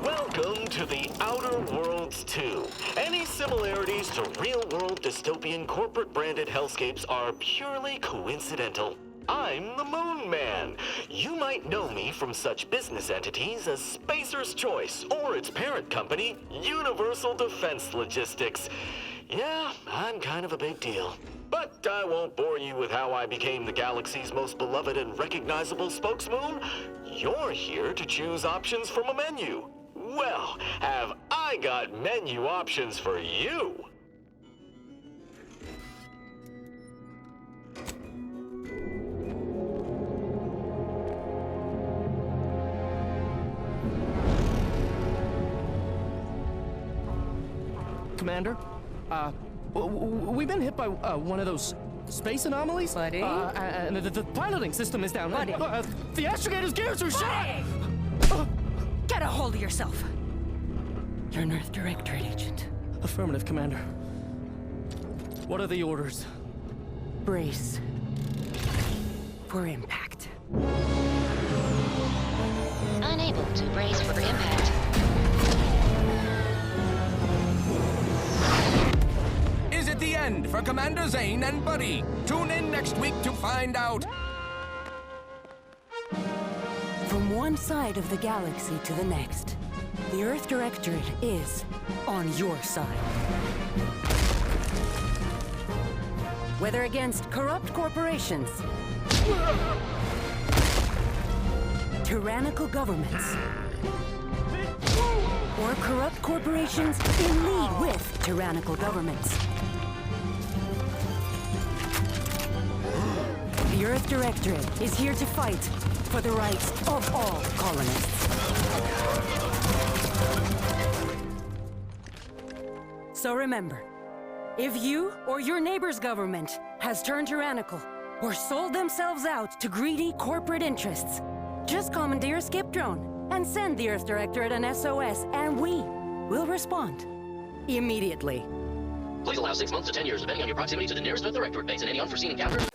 Welcome to the Outer Worlds 2. Any similarities to real-world dystopian corporate-branded hellscapes are purely coincidental. I'm the Moon Man. You might know me from such business entities as Spacer's Choice or its parent company, Universal Defense Logistics. Yeah, I'm kind of a big deal. But I won't bore you with how I became the galaxy's most beloved and recognizable spokesmoon. You're here to choose options from a menu. Well, have I got menu options for you? Commander, we've been hit by one of those space anomalies. Buddy? And the piloting system is down. Buddy? The astrogator's gears are shot! Get a hold of yourself! You're an Earth Directorate agent. Affirmative, Commander. What are the orders? Brace for impact. Unable to brace for impact. Is it the end for Commander Zane and Buddy? Tune in next week to find out. From one side of the galaxy to the next, the Earth Directorate is on your side. Whether against corrupt corporations, tyrannical governments, or corrupt corporations in league with tyrannical governments, the Earth Directorate is here to fight for the rights of all colonists. So remember, if you or your neighbor's government has turned tyrannical or sold themselves out to greedy corporate interests, just commandeer a skip drone and send the Earth Directorate an SOS, and we will respond immediately. Please allow 6 months to 10 years, depending on your proximity to the nearest Earth Directorate base and any unforeseen encounters.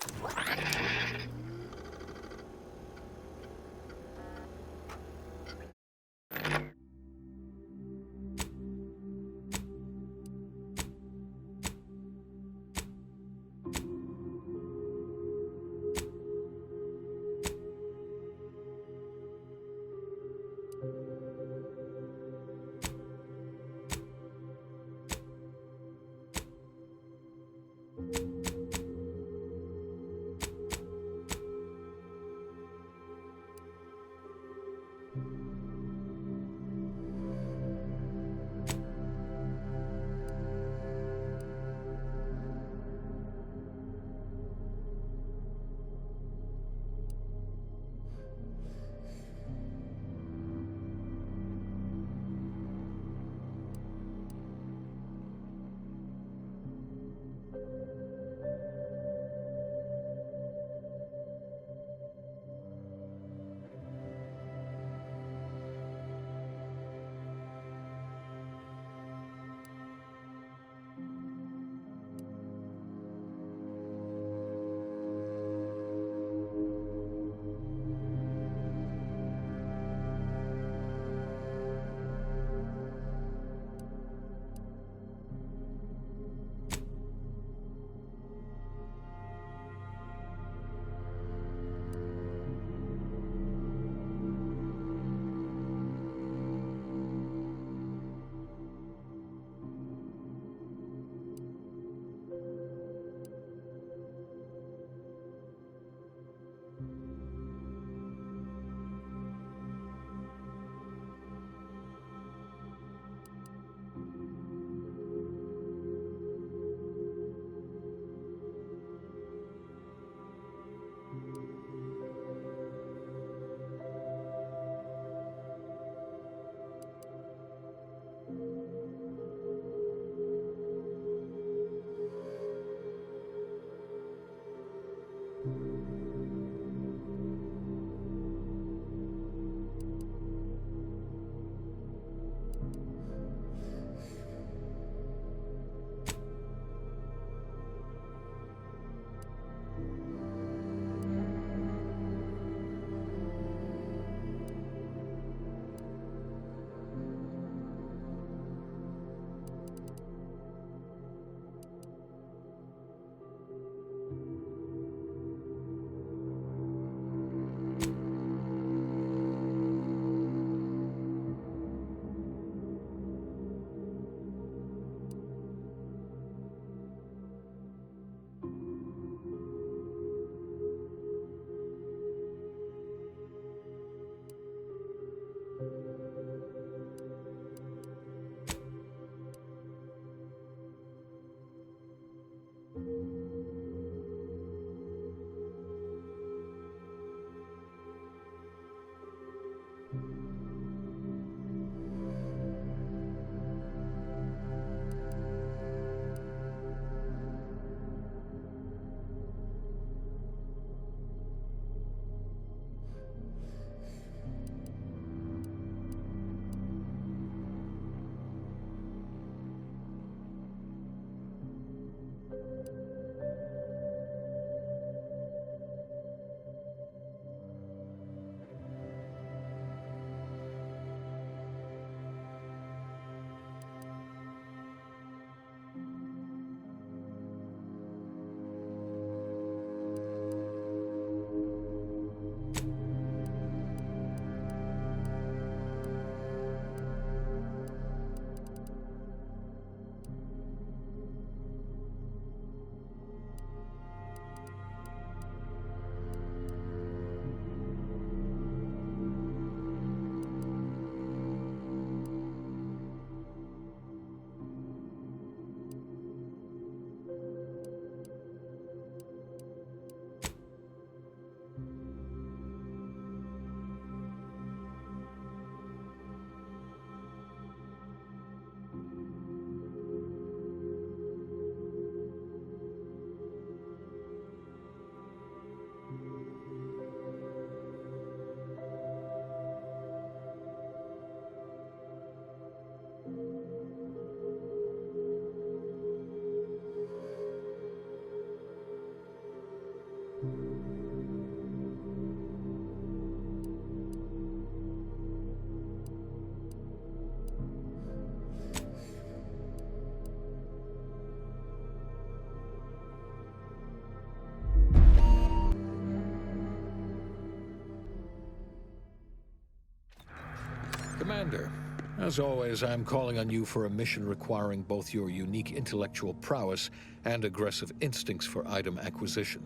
As always, I'm calling on you for a mission requiring both your unique intellectual prowess and aggressive instincts for item acquisition.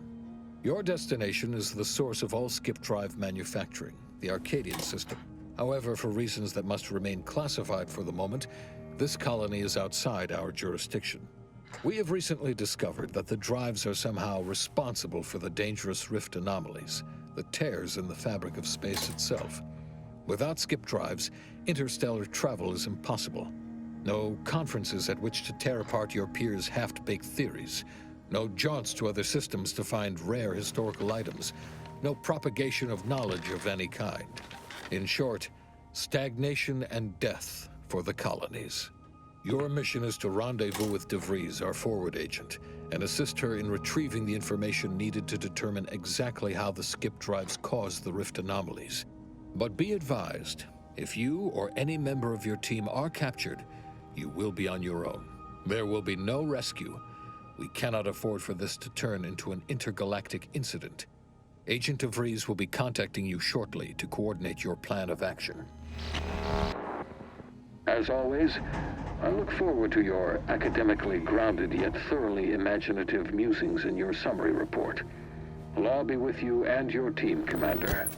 Your destination is the source of all skip drive manufacturing, the Arcadian system. However, for reasons that must remain classified for the moment, this colony is outside our jurisdiction. We have recently discovered that the drives are somehow responsible for the dangerous rift anomalies, the tears in the fabric of space itself. Without skip drives, interstellar travel is impossible. No conferences at which to tear apart your peers' half-baked theories. No jaunts to other systems to find rare historical items. No propagation of knowledge of any kind. In short, stagnation and death for the colonies. Your mission is to rendezvous with DeVries, our forward agent, and assist her in retrieving the information needed to determine exactly how the skip drives caused the rift anomalies. But be advised, if you or any member of your team are captured, you will be on your own. There will be no rescue. We cannot afford for this to turn into an intergalactic incident. Agent DeVries will be contacting you shortly to coordinate your plan of action. As always, I look forward to your academically grounded yet thoroughly imaginative musings in your summary report. Allah be with you and your team, Commander.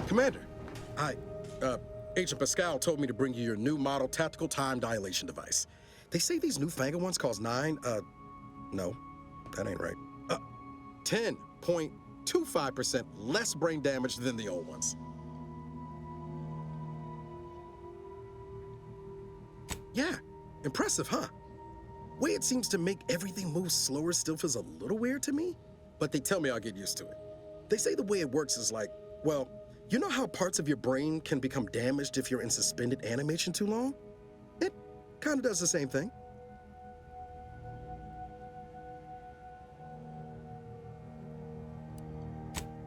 Commander, Agent Pascal told me to bring you your new model tactical time dilation device. They say these newfangled ones cause no, that ain't right. 10.25% less brain damage than the old ones. Yeah, impressive, huh? Way it seems to make everything move slower still feels a little weird to me, but they tell me I'll get used to it. They say the way it works is like, well, you know how parts of your brain can become damaged if you're in suspended animation too long? It kind of does the same thing.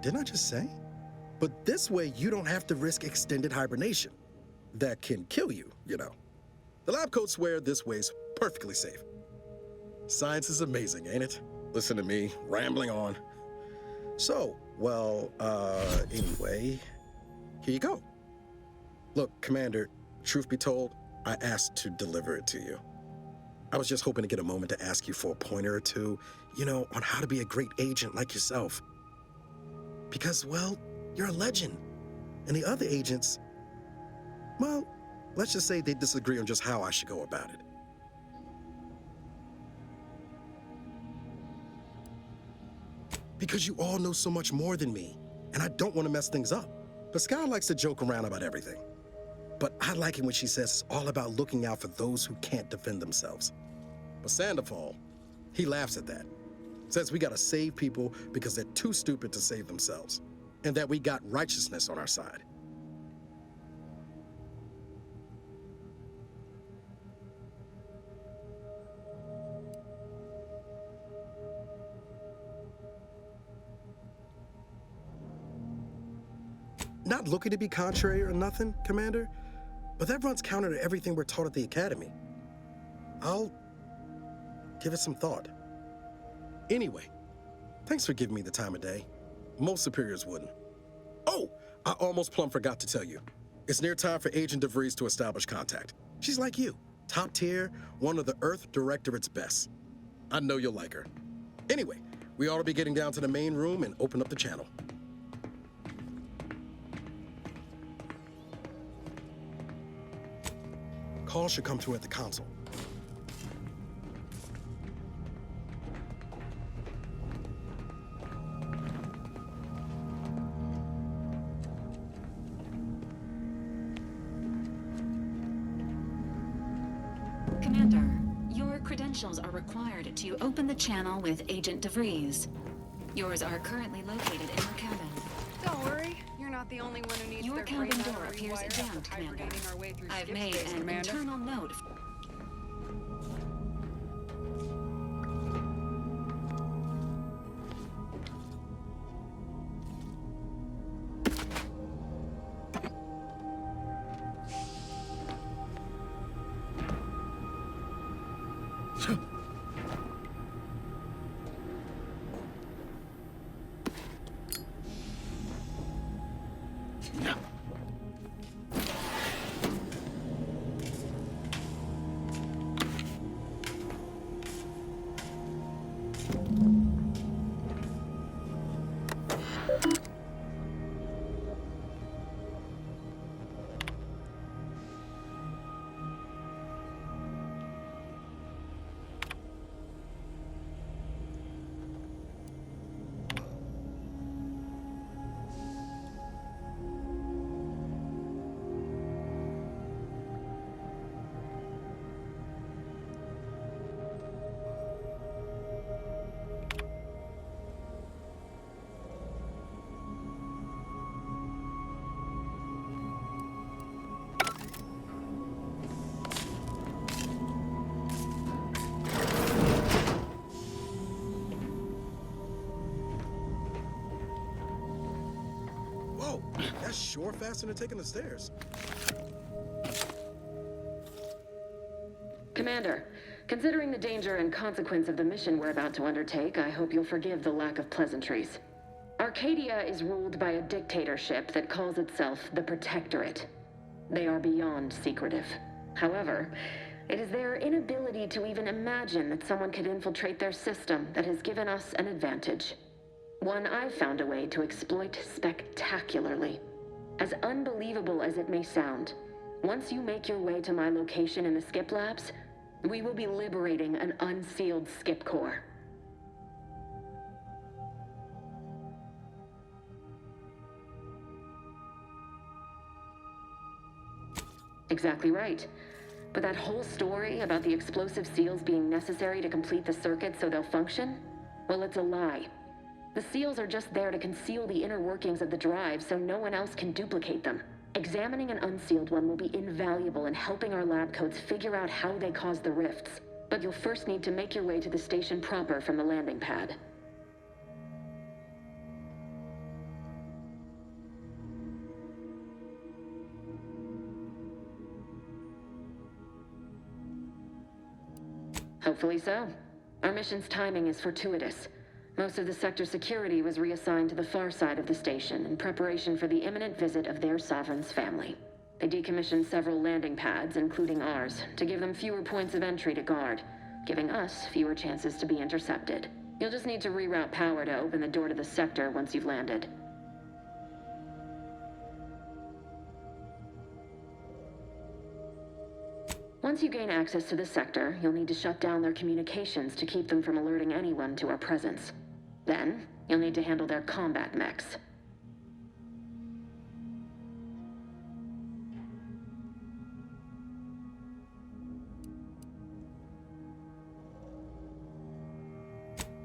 Didn't I just say? But this way, you don't have to risk extended hibernation. That can kill you, you know. The lab coats swear this way's perfectly safe. Science is amazing, ain't it? Listen to me, rambling on. So, well, anyway, here you go. Look, Commander, truth be told, I asked to deliver it to you. I was just hoping to get a moment to ask you for a pointer or two, you know, on how to be a great agent like yourself. Because, well, you're a legend. And the other agents, well, let's just say they disagree on just how I should go about it. Because you all know so much more than me, and I don't want to mess things up. Pascal likes to joke around about everything. But I like it when she says it's all about looking out for those who can't defend themselves. But Sandoval, he laughs at that. Says we gotta save people because they're too stupid to save themselves, and that we got righteousness on our side. Not looking to be contrary or nothing, Commander, but that runs counter to everything we're taught at the Academy. I'll give it some thought. Anyway, thanks for giving me the time of day. Most superiors wouldn't. Oh, I almost plumb forgot to tell you. It's near time for Agent DeVries to establish contact. She's like you, top tier, one of the Earth Directorate's best. I know you'll like her. Anyway, we ought to be getting down to the main room and open up the channel. Call should come through at the console. Commander, your credentials are required to open the channel with Agent DeVries. Yours are currently located in your cabin. Don't worry, you're not the only one who needs Your their cabin brain door battery appears wired up jammed, for Commander. hibernating our way through I've skip made space, an Commander. internal note. Whoa, that's sure faster than taking the stairs. Commander, considering the danger and consequence of the mission we're about to undertake, I hope you'll forgive the lack of pleasantries. Arcadia is ruled by a dictatorship that calls itself the Protectorate. They are beyond secretive. However, it is their inability to even imagine that someone could infiltrate their system that has given us an advantage. One I've found a way to exploit spectacularly. As unbelievable as it may sound, once you make your way to my location in the Skip Labs, we will be liberating an unsealed Skip core. Exactly right. But that whole story about the explosive seals being necessary to complete the circuit so they'll function? Well, it's a lie. The seals are just there to conceal the inner workings of the drive so no one else can duplicate them. Examining an unsealed one will be invaluable in helping our lab coats figure out how they cause the rifts. But you'll first need to make your way to the station proper from the landing pad. Hopefully so. Our mission's timing is fortuitous. Most of the sector security was reassigned to the far side of the station in preparation for the imminent visit of their sovereign's family. They decommissioned several landing pads, including ours, to give them fewer points of entry to guard, giving us fewer chances to be intercepted. You'll just need to reroute power to open the door to the sector once you've landed. Once you gain access to the sector, you'll need to shut down their communications to keep them from alerting anyone to our presence. Then, you'll need to handle their combat mechs.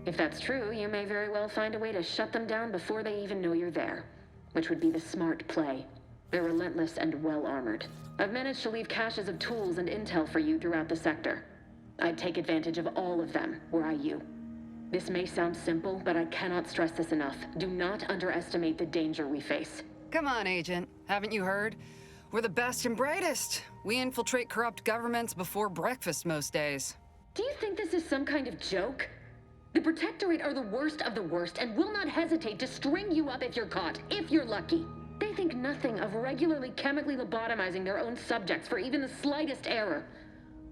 If that's true, you may very well find a way to shut them down before they even know you're there, which would be the smart play. They're relentless and well-armored. I've managed to leave caches of tools and intel for you throughout the sector. I'd take advantage of all of them, were I you. This may sound simple, but I cannot stress this enough. Do not underestimate the danger we face. Come on, Agent. Haven't you heard? We're the best and brightest. We infiltrate corrupt governments before breakfast most days. Do you think this is some kind of joke? The Protectorate are the worst of the worst and will not hesitate to string you up if you're caught, if you're lucky. They think nothing of regularly chemically lobotomizing their own subjects for even the slightest error.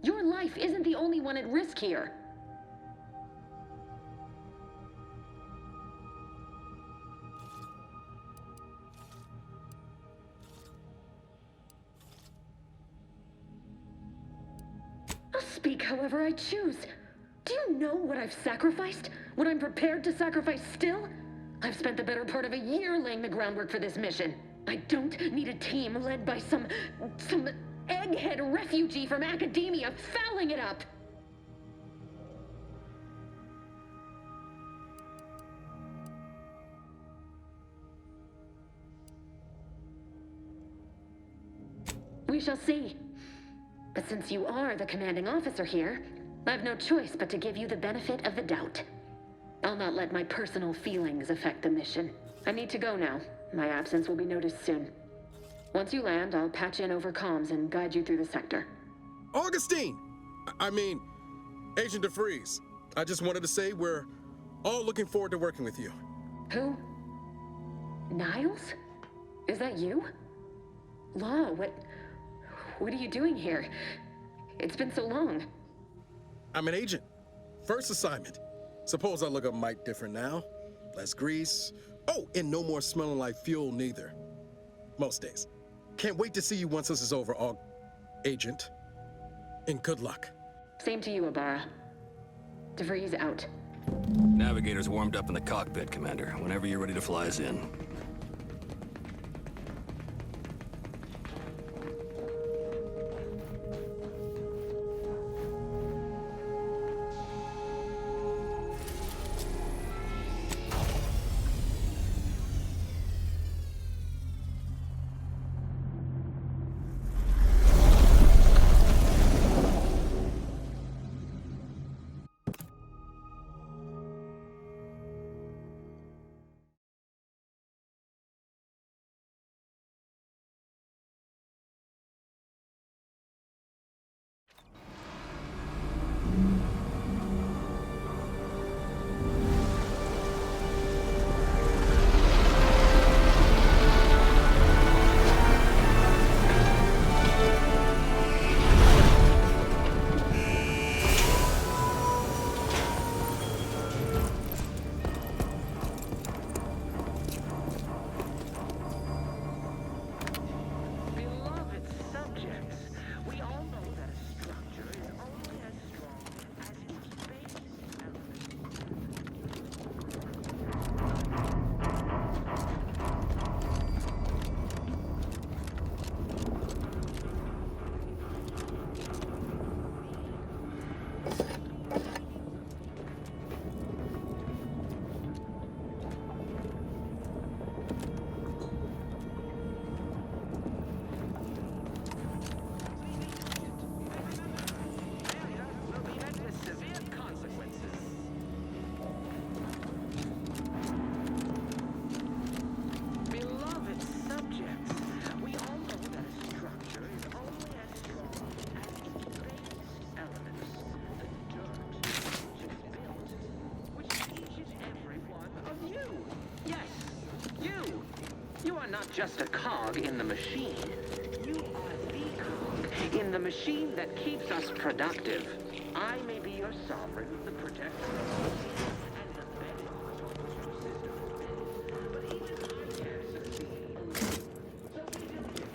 Your life isn't the only one at risk here. I'll speak however I choose. Do you know what I've sacrificed? What I'm prepared to sacrifice still? I've spent the better part of a year laying the groundwork for this mission. I don't need a team led by some egghead refugee from academia fouling it up. We shall see. But since you are the commanding officer here, I've no choice but to give you the benefit of the doubt. I'll not let my personal feelings affect the mission. I need to go now. My absence will be noticed soon. Once you land, I'll patch in over comms and guide you through the sector. Augustine! Agent DeVries. I just wanted to say we're all looking forward to working with you. Who? Niles? Is that you? Law, what are you doing here? It's been so long. I'm an agent. First assignment. Suppose I look a mite different now. Less grease, Oh, and no more smelling like fuel neither. Most days. Can't wait to see you once this is over, Agent. And good luck. Same to you, Abara. DeVries out. Navigator's warmed up in the cockpit, Commander. Whenever you're ready to fly us in. Just a cog in the machine. You are the cog in the machine that keeps us productive. I may be your sovereign, the protector and the bedrock on which your system is built, but even I can't succeed alone. So be diligent.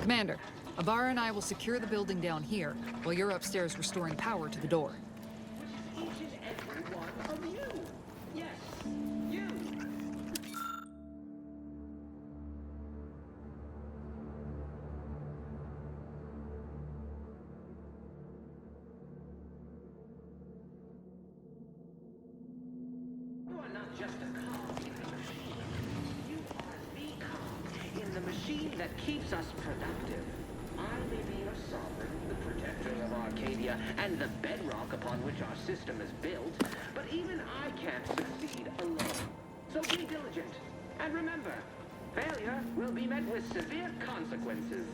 Commander, Abara and I will secure the building down here, while you're upstairs restoring power to the door. Each and every one of you. Yes, you. You are not just a cog in the machine. You are the cog in the machine that keeps us productive. I may be your sovereign, the protector of Arcadia, and the bedrock upon which our system is built, but even I can't succeed alone. So be diligent, and remember, failure will be met with severe consequences.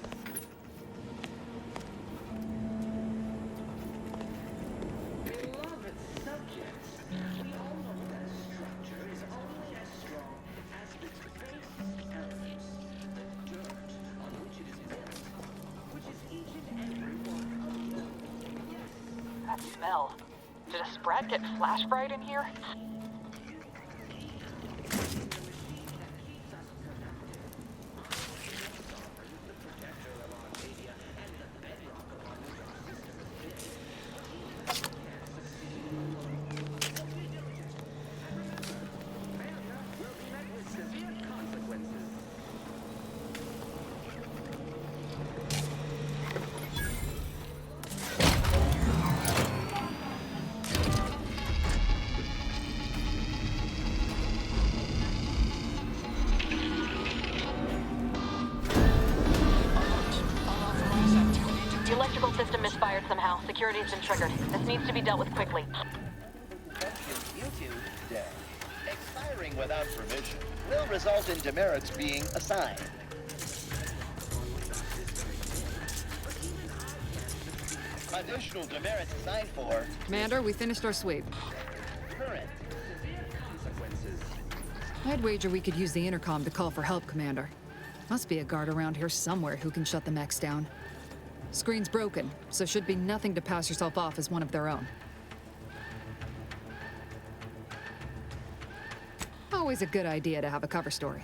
Beloved subjects, we all know that a structure is only as strong as its base elements, the dirt on which it is built, which is each and every one of you. Yes. That smell. Did a sprat get flash fried in here? System misfired somehow. Security's been triggered. This needs to be dealt with quickly. YouTube today. Expiring without permission will result in demerits being assigned. Additional demerits assigned for... Commander, we finished our sweep. Current. Severe consequences. I'd wager we could use the intercom to call for help, Commander. Must be a guard around here somewhere who can shut the mechs down. Screen's broken, so should be nothing to pass yourself off as one of their own. Always a good idea to have a cover story.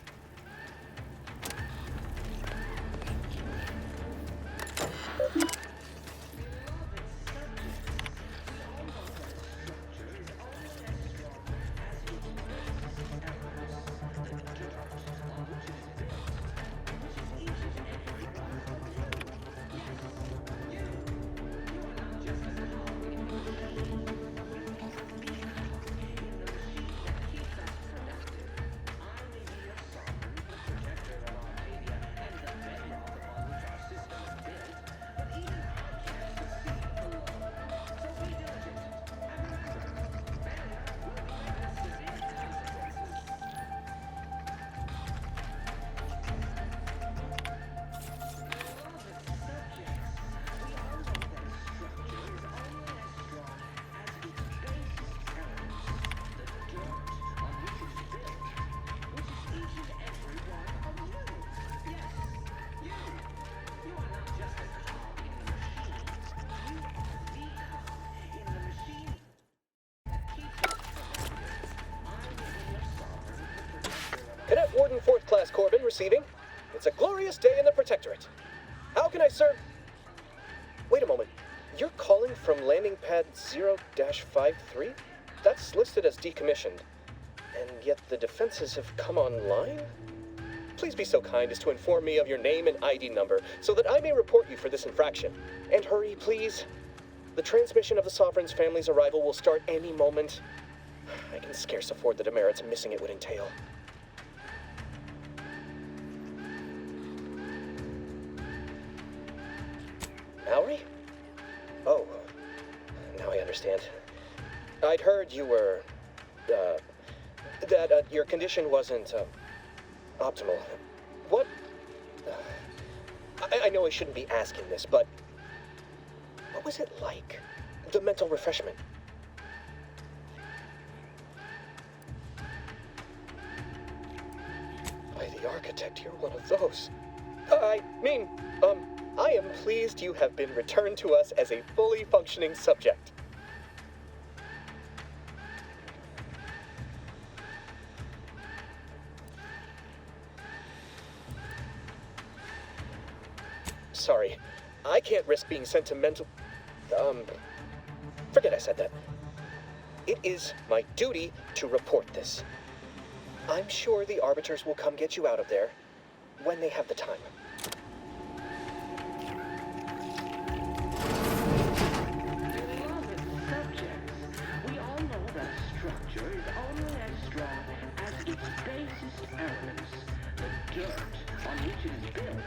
Cadet Warden 4th Class Corbin receiving. It's a glorious day in the Protectorate. How can I serve? Wait a moment. You're calling from landing pad 0-53? That's listed as decommissioned. And yet the defenses have come online? Please be so kind as to inform me of your name and ID number so that I may report you for this infraction. And hurry, please. The transmission of the Sovereign's family's arrival will start any moment. I can scarce afford the demerits missing it would entail. Mallory? Oh, now I understand. I'd heard you were, that your condition wasn't, optimal. What? I know I shouldn't be asking this, but what was it like? The mental refreshment? By the Architect, you're one of those. I am pleased you have been returned to us as a fully functioning subject. Sorry, I can't risk being sentimental. Forget I said that. It is my duty to report this. I'm sure the Arbiters will come get you out of there when they have the time. We all know that a structure is only as strong as its basest elements, the dirt on which it is built.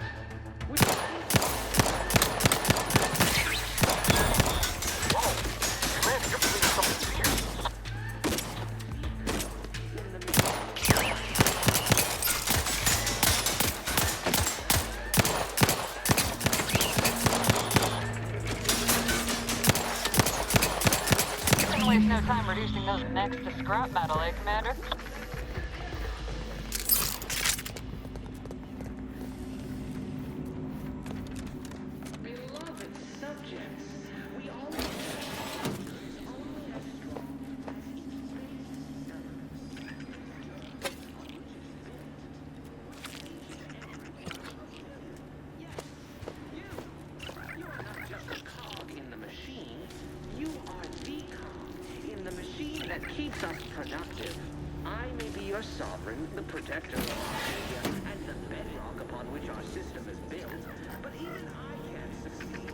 Waste no time reducing those mechs to scrap metal, eh, Commander? Beloved subjects, we all You are not just a cog in the machine, you are the cog in the machine that keeps us productive. I may be your sovereign, the protector of Arcadia, and the bedrock upon which our system is built, but even I can't succeed.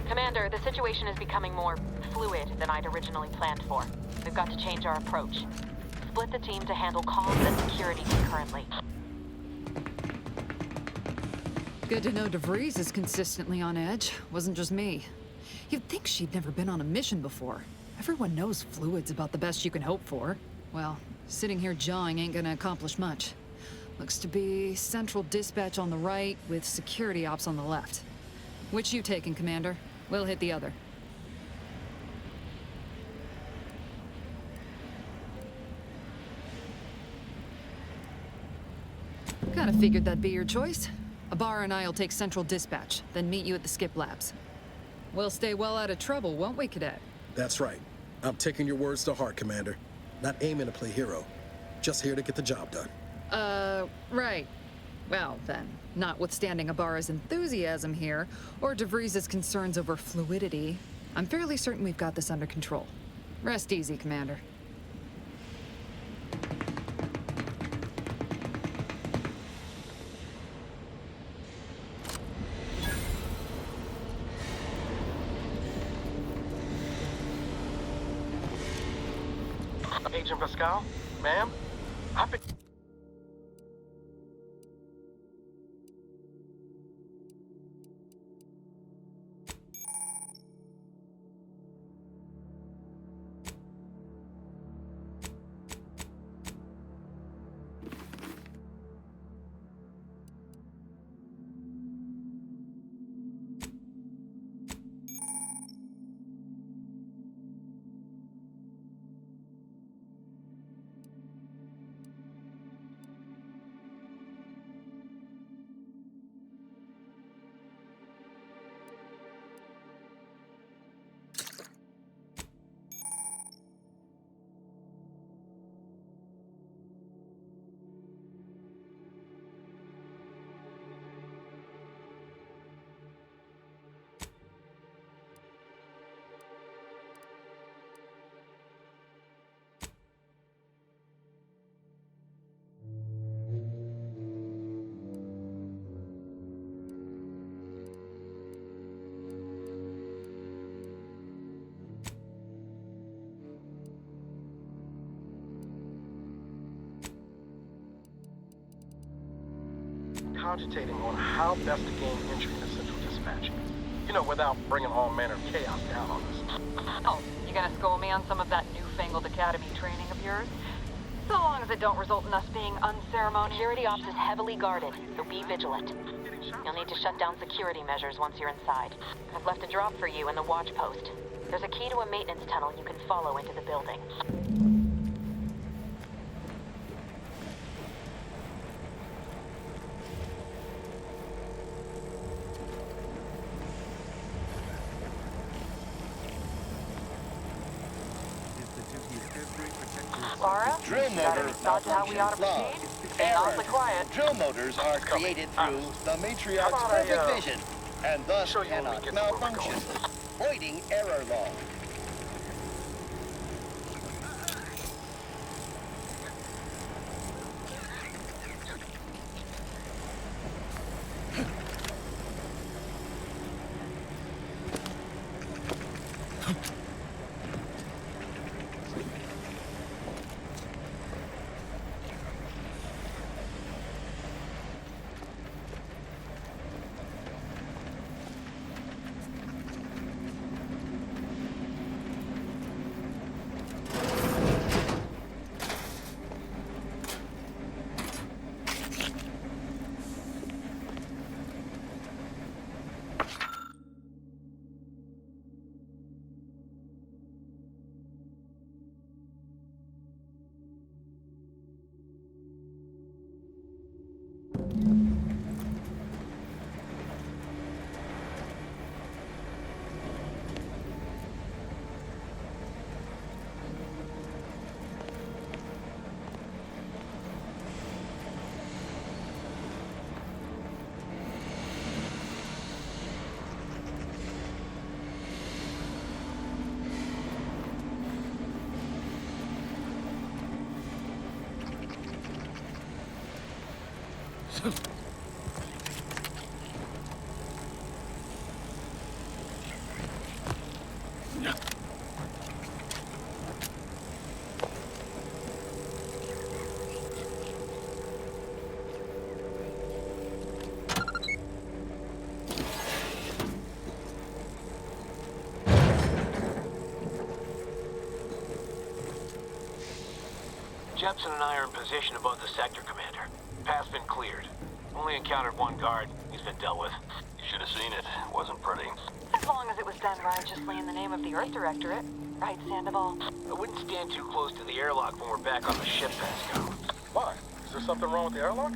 Commander, the situation is becoming more fluid than I'd originally planned for. We've got to change our approach. Split the team to handle comms and security concurrently. Good to know DeVries is consistently on edge. Wasn't just me. You'd think she'd never been on a mission before. Everyone knows fluid's about the best you can hope for. Well, sitting here jawing ain't gonna accomplish much. Looks to be central dispatch on the right with security ops on the left. Which you taking, Commander? We'll hit the other. Kinda figured that'd be your choice. Ibarra and I'll take central dispatch, then meet you at the skip labs. We'll stay well out of trouble, won't we, Cadet? That's right. I'm taking your words to heart, Commander. Not aiming to play hero. Just here to get the job done. Right. Well, then, notwithstanding Ibarra's enthusiasm here, or DeVries' concerns over fluidity, I'm fairly certain we've got this under control. Rest easy, Commander. Agent Pascal? Ma'am? I've been... cogitating on how best to gain entry into Central Dispatch. You know, without bringing all manner of chaos down on us. Oh, you gonna school me on some of that newfangled academy training of yours? So long as it don't result in us being unceremonious. Security ops is heavily guarded, so be vigilant. You'll need to shut down security measures once you're inside. I've left a drop for you in the watch post. There's a key to a maintenance tunnel you can follow into the building. Lara, Drill got motor any thoughts how we ought to malfunction proceed? flaws. Stay awfully quiet. Drill motors are created through the matriarch's perfect vision, and thus cannot malfunction, voiding error law. Jepson and I are in position above the sector, Commander. Path's been cleared. Only encountered one guard. He's been dealt with. You should have seen it. Wasn't pretty. As long as it was done righteously in the name of the Earth Directorate. Right, Sandoval? I wouldn't stand too close to the airlock when we're back on the ship, Pascal. Why? Is there something wrong with the airlock?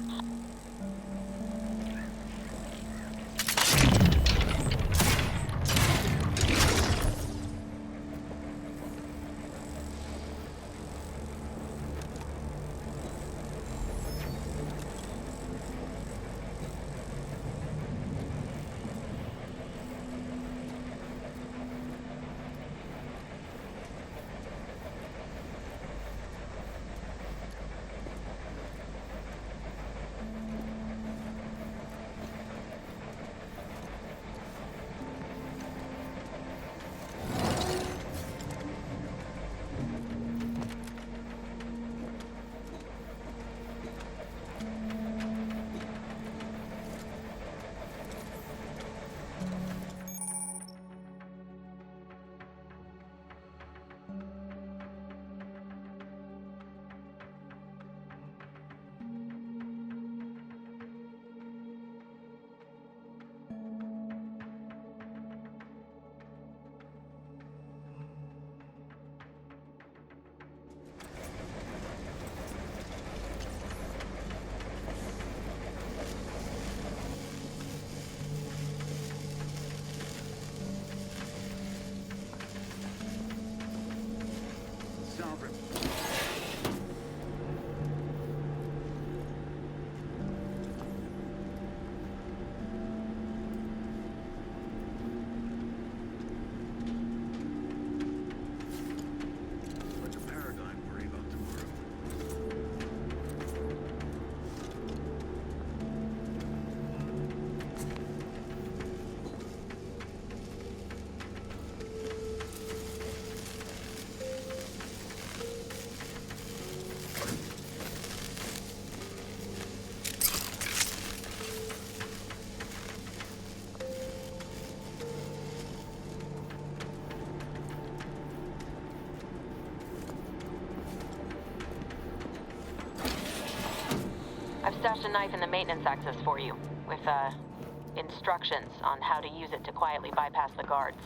stashed a knife in the maintenance access for you, with, instructions on how to use it to quietly bypass the guards.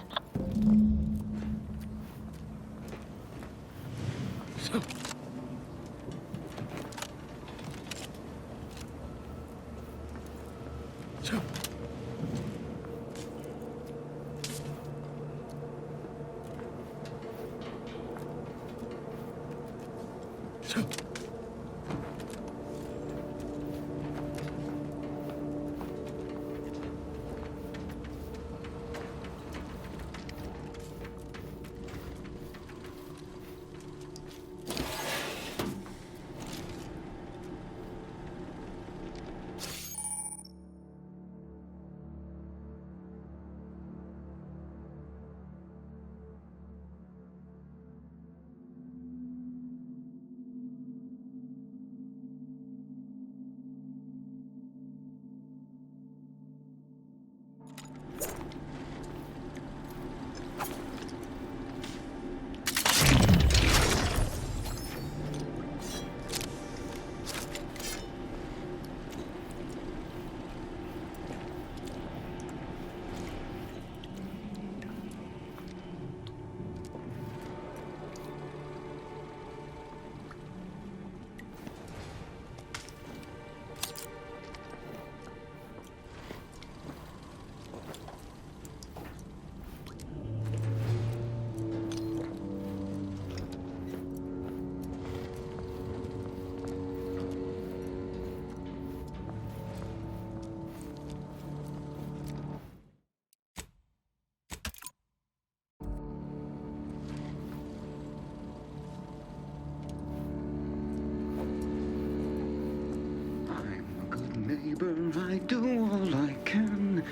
I do all I can.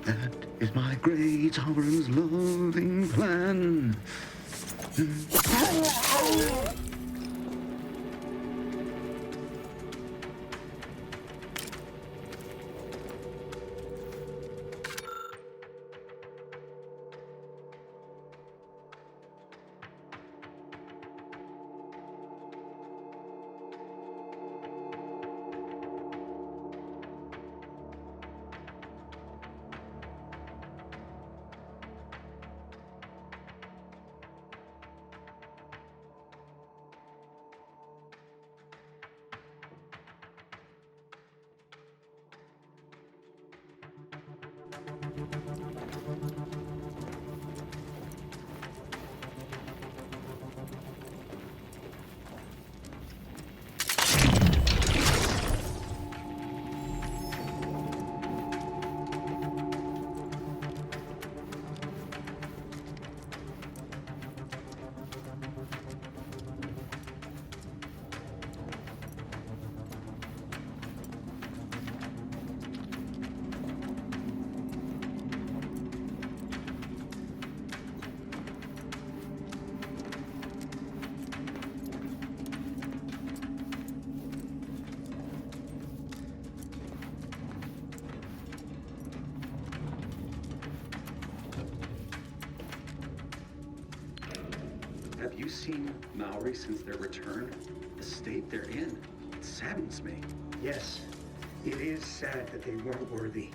That is my great sovereign's loving plan. Have you seen Maori since their return? The state they're in, it saddens me. Yes, it is sad that they weren't worthy.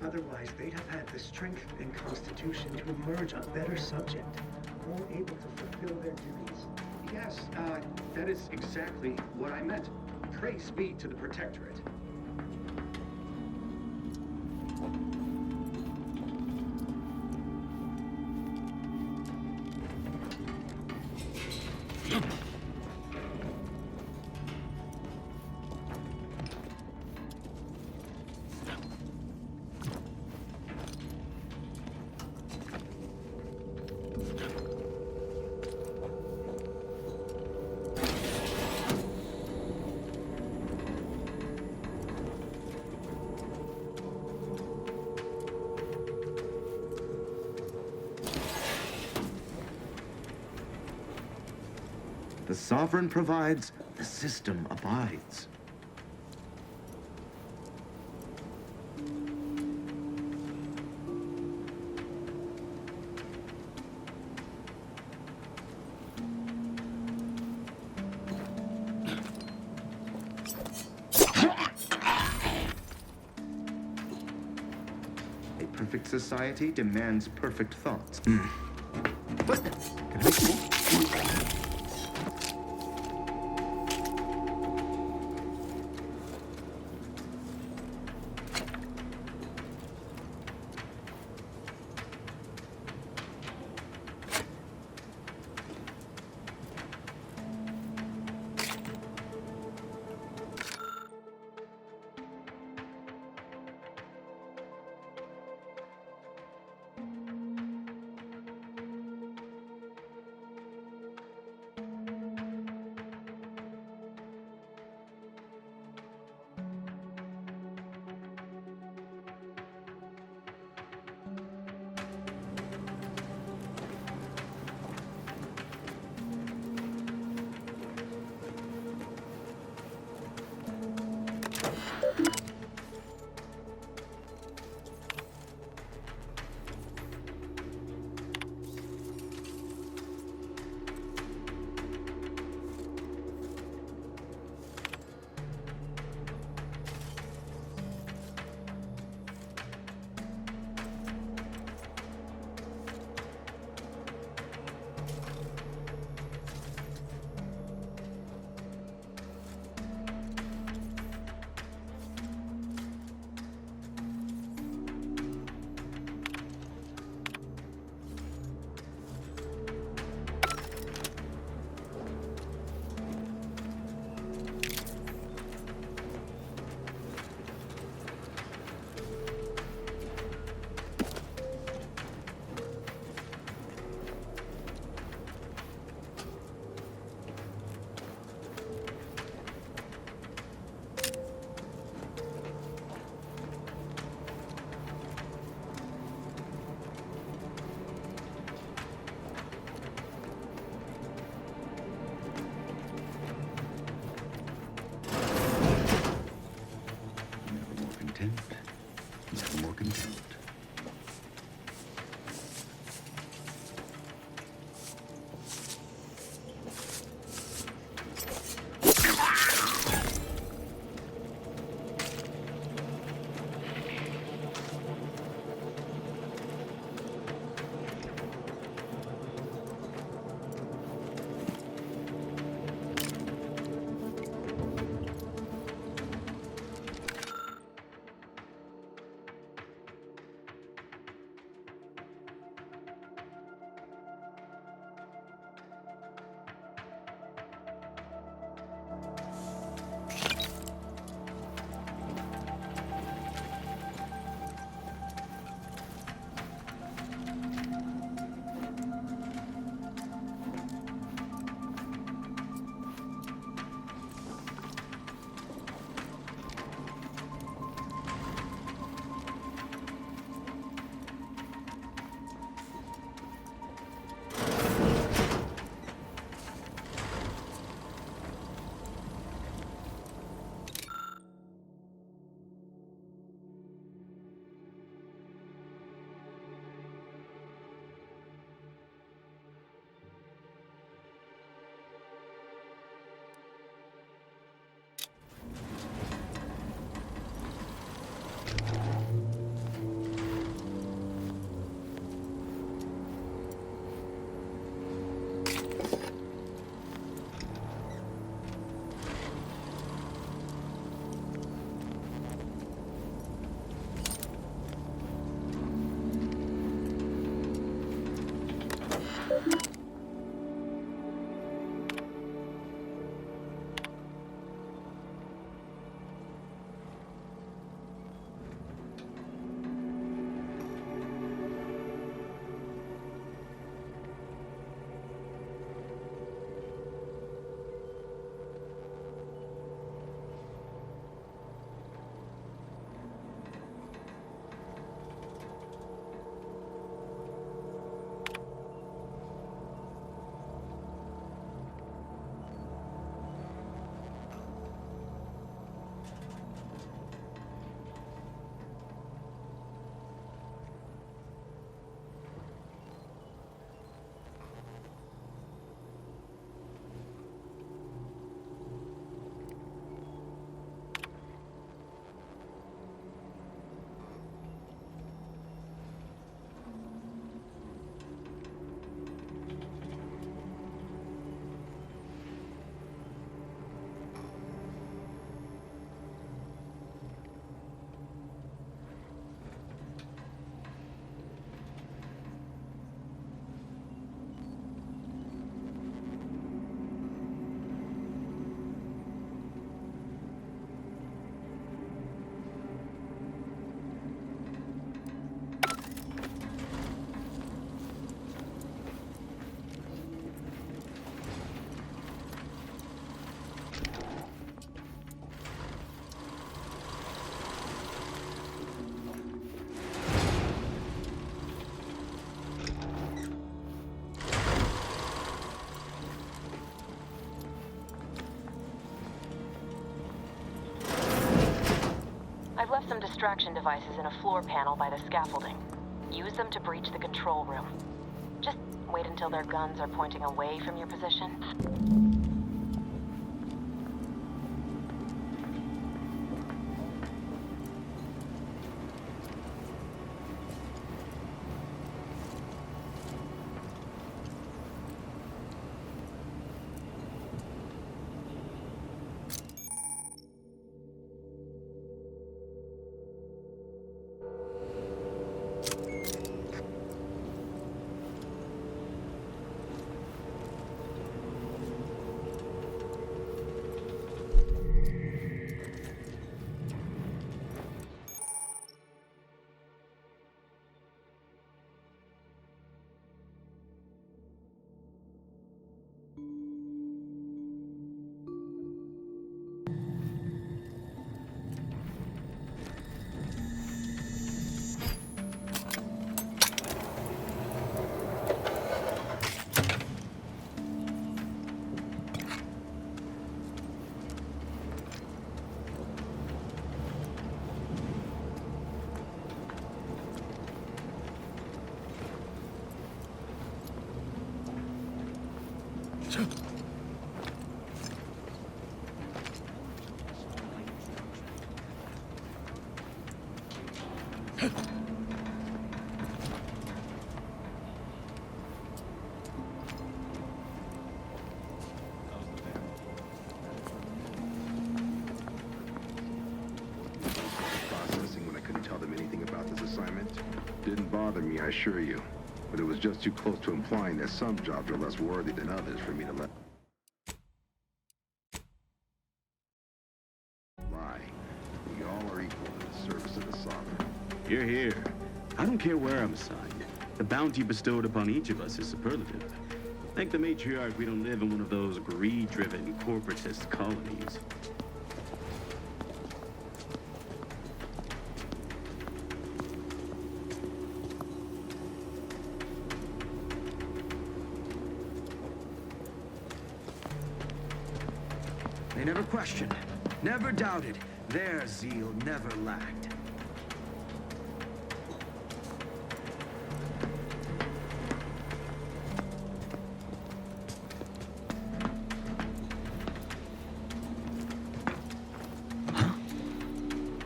Otherwise, they'd have had the strength and constitution to emerge a better subject, more able to fulfill their duties. Yes, that is exactly what I meant. Praise be to the Protectorate. The sovereign provides, the system abides. perfect society demands perfect thoughts. What? Can I make more? have some distraction devices in a floor panel by the scaffolding. Use them to breach the control room. Just wait until their guns are pointing away from your position. Processing when I couldn't tell them anything about this assignment. Didn't bother me, I assure you. But it was just too close to implying that some jobs are less worthy than others for me to let lie. We all are equal in the service of the Sovereign. Hear, hear. I don't care where I'm assigned. The bounty bestowed upon each of us is superlative. Thank the matriarch we don't live in one of those greed-driven corporatist colonies. They never questioned, never doubted. Their zeal never lacked.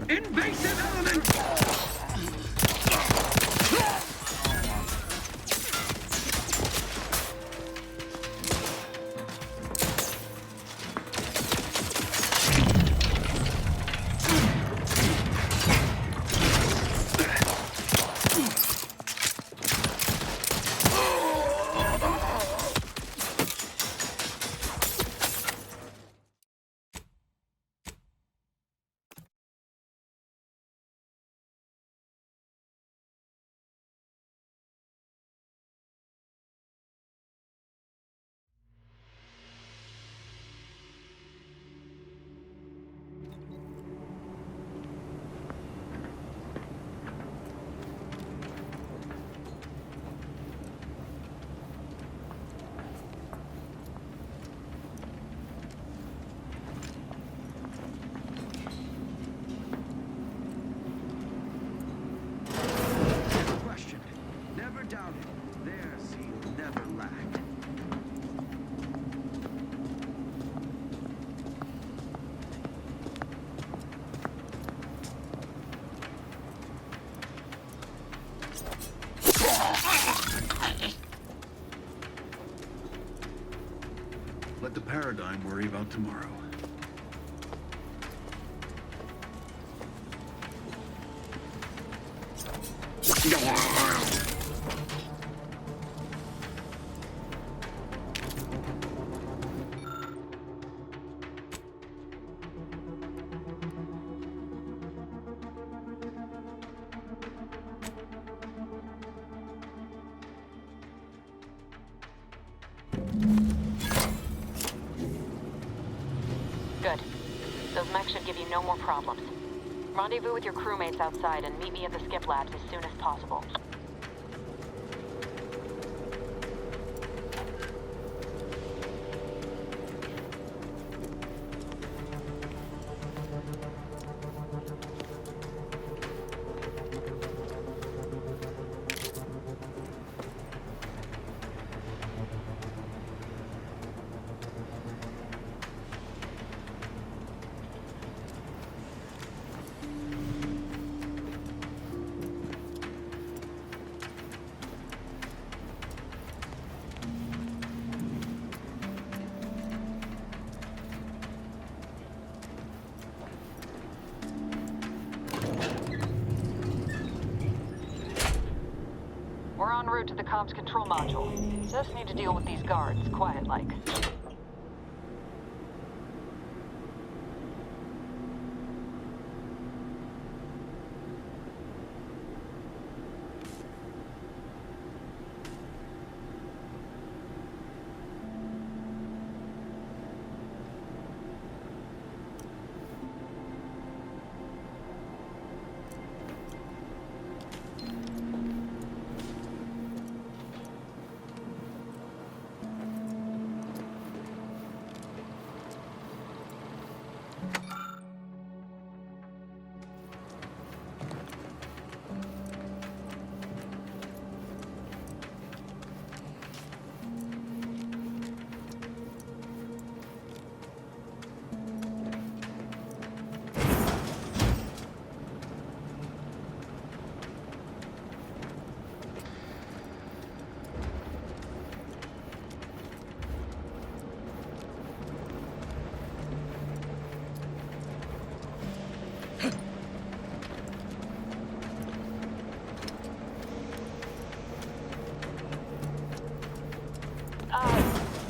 Invasive element! Let the Paradigm worry about tomorrow. Good. Those mechs should give you no more problems. Rendezvous with your crewmates outside and meet me at the skip labs as soon as possible. route to the comms control module. Just need to deal with these guards, quiet-like.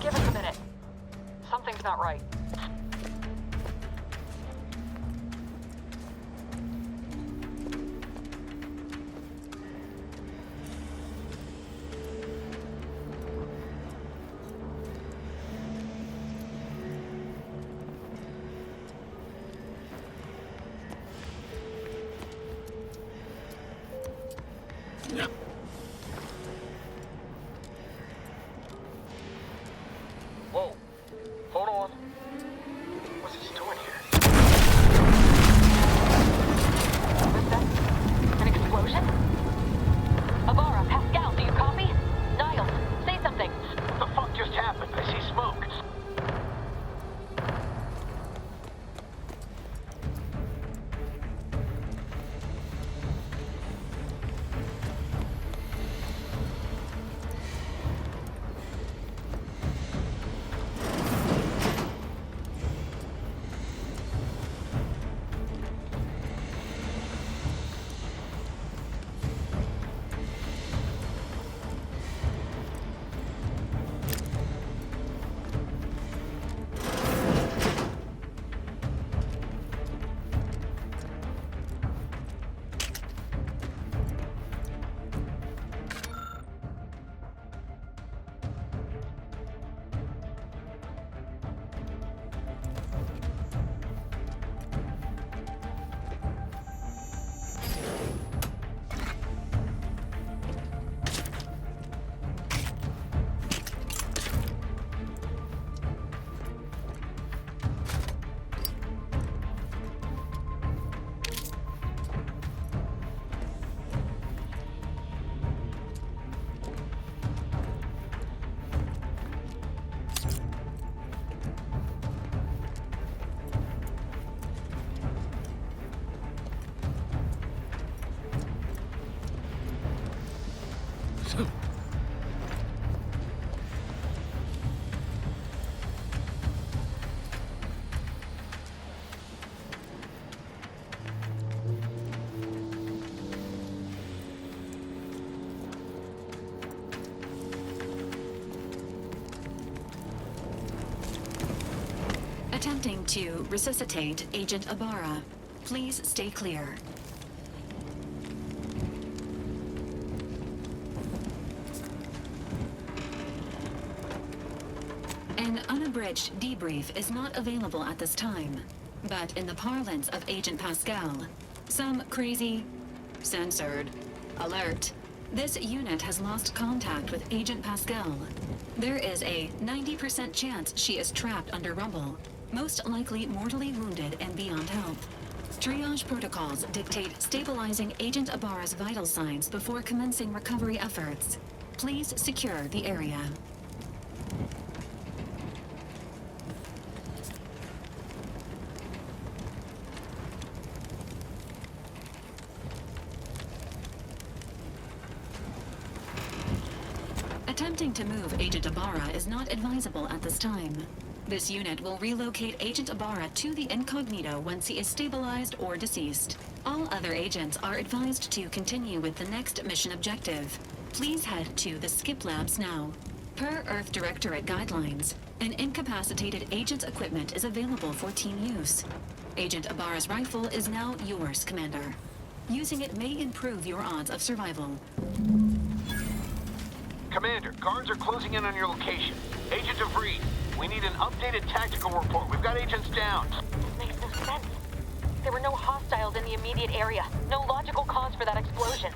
Give us a minute. Something's not right. Whoa. Hold on. What's he doing here? An explosion? Avara, Pascal, do you copy? Niles, say something. What the fuck just happened? I see smoke. Attempting to resuscitate Agent Ibarra. Please stay clear. An unabridged debrief is not available at this time, but in the parlance of Agent Pascal, some crazy, censored, alert. This unit has lost contact with Agent Pascal. There is a 90% chance she is trapped under rubble, most likely mortally wounded and beyond help. Triage protocols dictate stabilizing Agent Ibarra's vital signs before commencing recovery efforts. Please secure the area. Attempting to move Agent Ibarra is not advisable at this time. This unit will relocate Agent Ibarra to the incognito once he is stabilized or deceased. All other agents are advised to continue with the next mission objective. Please head to the Skip Labs now. Per Earth Directorate guidelines, an incapacitated agent's equipment is available for team use. Agent Ibarra's rifle is now yours, Commander. Using it may improve your odds of survival. Commander, guards are closing in on your location. Agent DeVries, we need an updated tactical report. We've got agents down. This makes no sense. There were no hostiles in the immediate area. No logical cause for that explosion.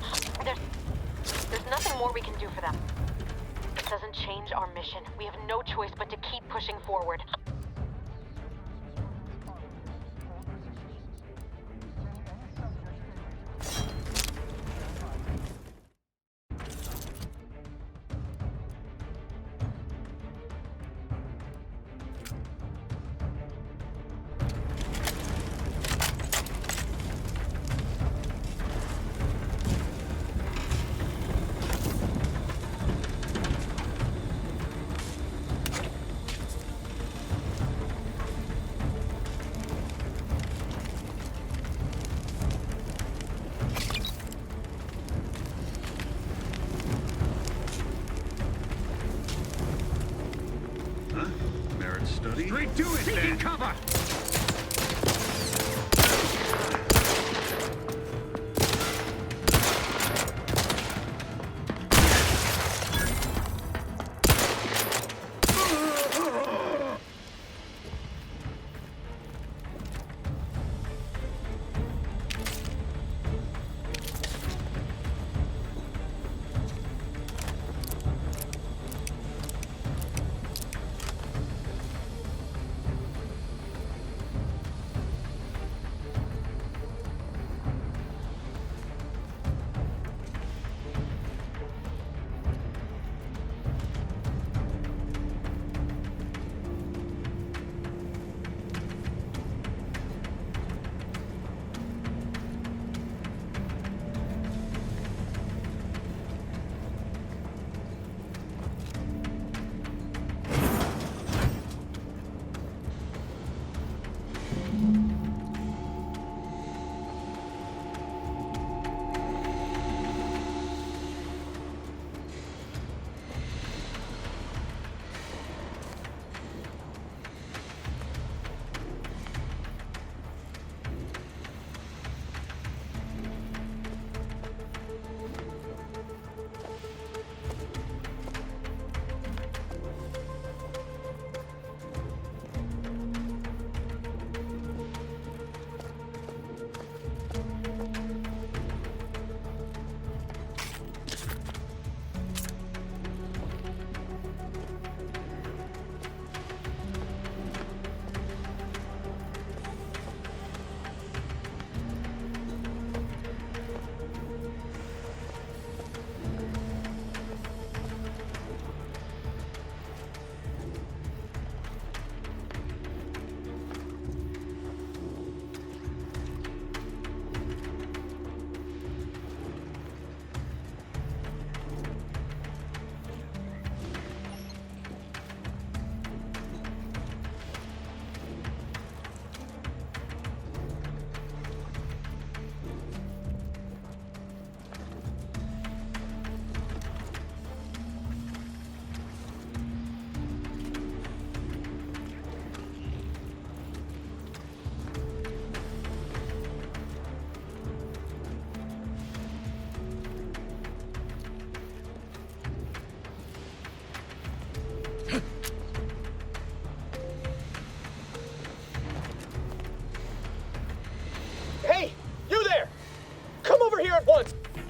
There's nothing more we can do for them. It doesn't change our mission. We have no choice but to keep pushing forward. Study? Straight to it, then! Cover!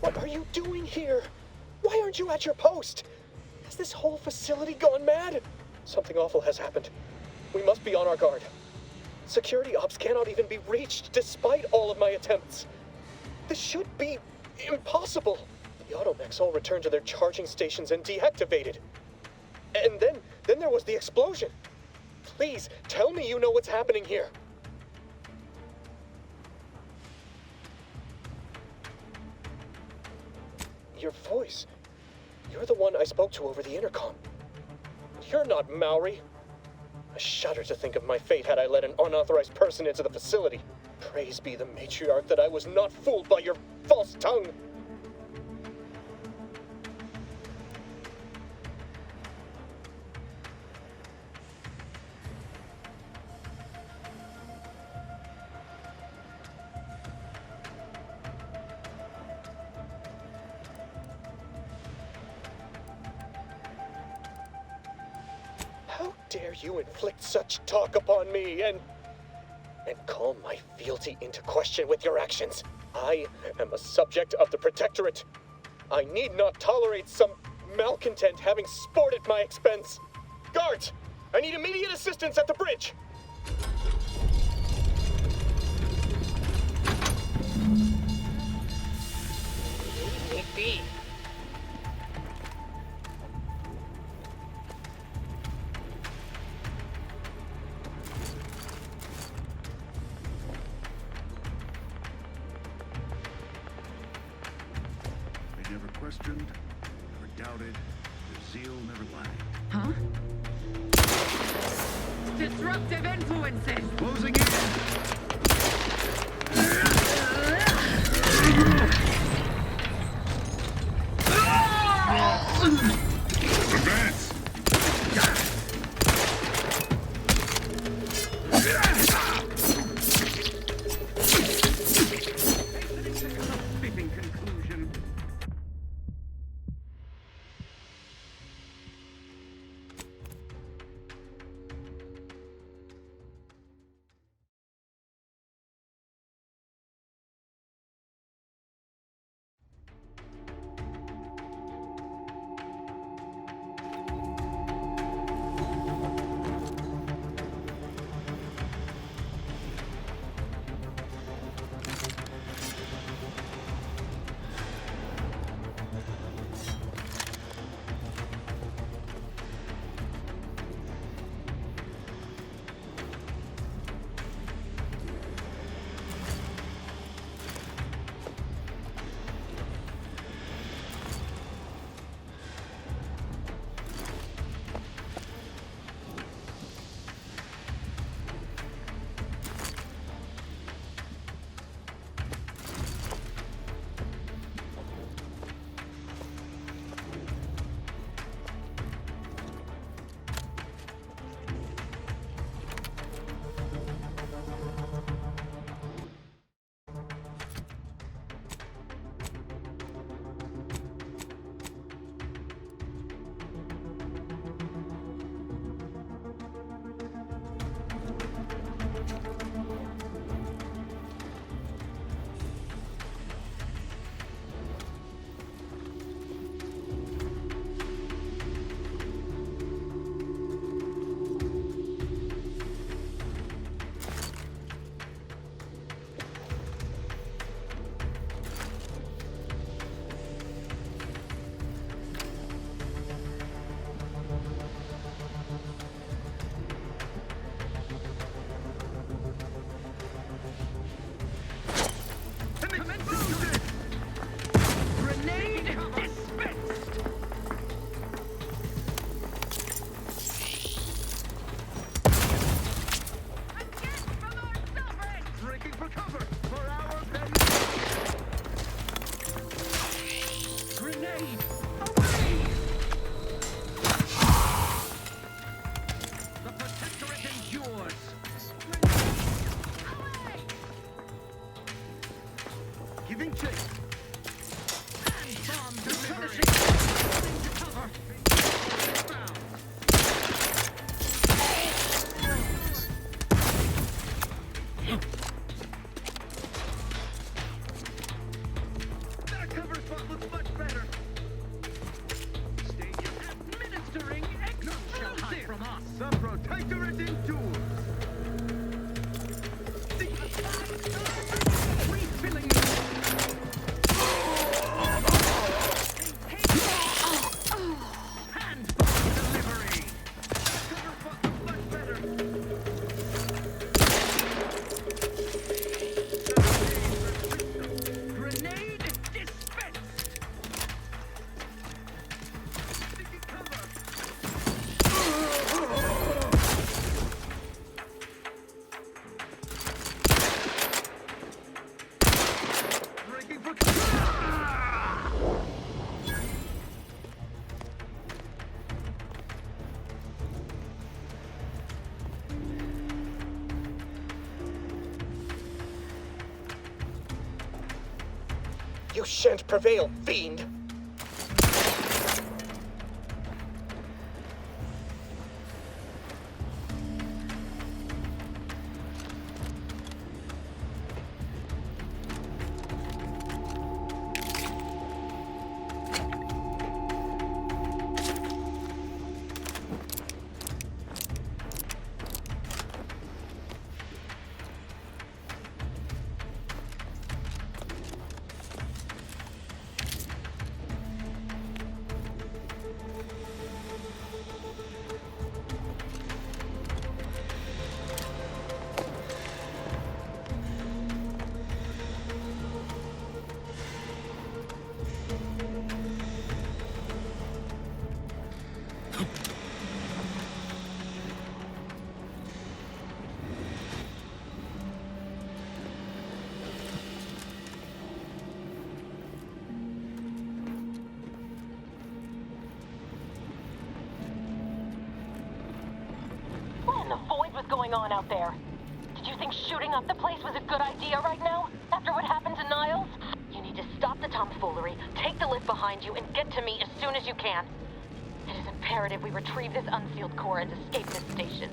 What are you doing here? Why aren't you at your post? Has this whole facility gone mad? Something awful has happened. We must be on our guard. Security ops cannot even be reached despite all of my attempts. This should be impossible. The automechs all returned to their charging stations and deactivated. And then there was the explosion. Please, tell me you know what's happening here. Your voice. You're the one I spoke to over the intercom. You're not Maori. I shudder to think of my fate had I let an unauthorized person into the facility. Praise be the matriarch that I was not fooled by your false tongue. dare you inflict such talk upon me and call my fealty into question with your actions? I am a subject of the Protectorate. I need not tolerate some malcontent having sport at my expense. Guards, I need immediate assistance at the bridge. Need be. They never questioned, never doubted, their zeal never lagged. Huh? Disruptive influences! Closing in! Advance! Fitting conclusion. Giving chase. That cover spot looks much better. Stadium administering explosive from us. The Protectorate endures. Refilling. You shan't prevail, fiend! going on out there? Did you think shooting up the place was a good idea right now? After what happened to Niles? You need to stop the tomfoolery, take the lift behind you, and get to me as soon as you can. It is imperative we retrieve this unsealed core and escape this station.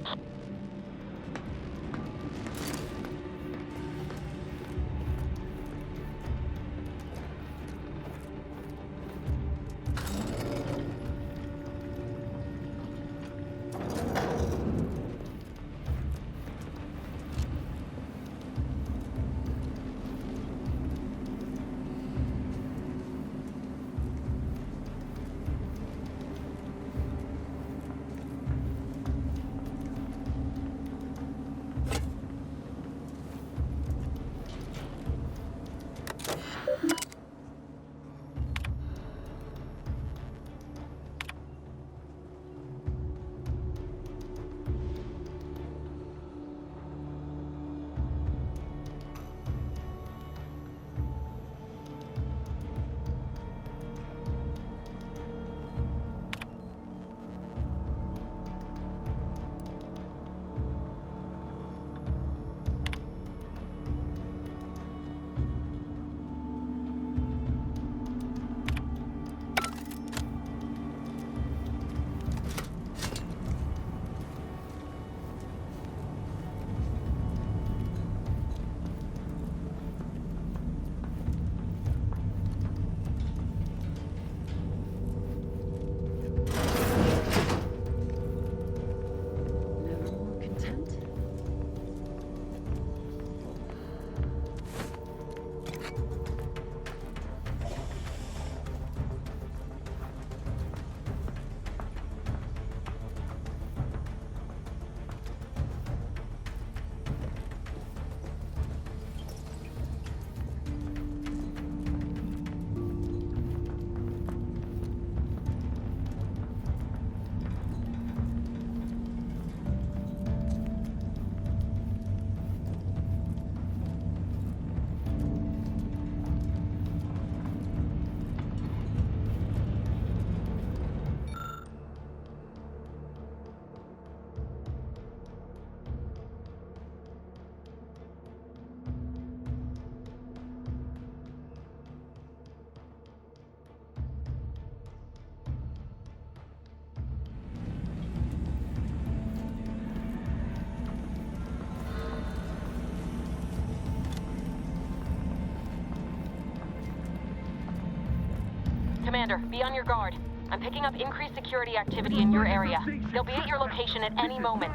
Commander, be on your guard. I'm picking up increased security activity in your area. They'll be at your location at any moment.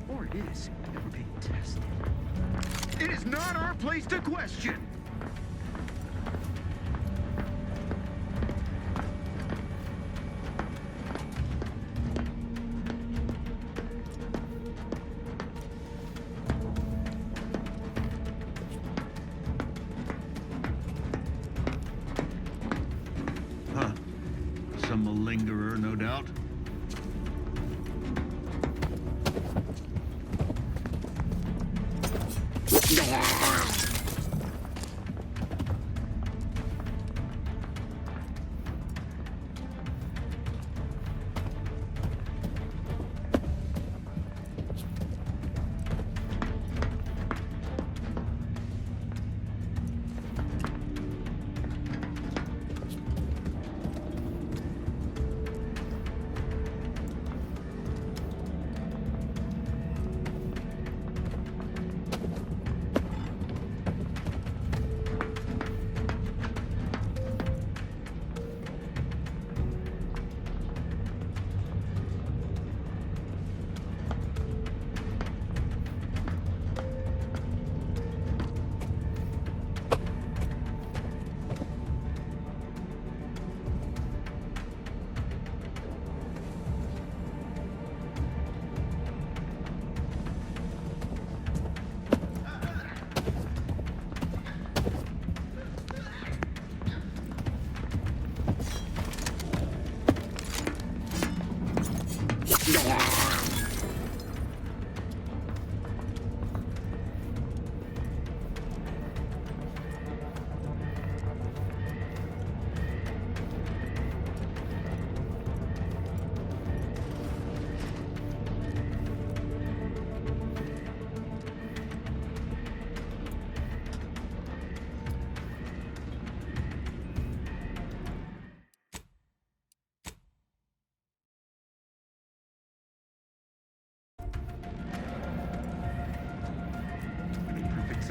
Or is ever being tested. It is not our place to question. Huh. Some malingerer, no doubt.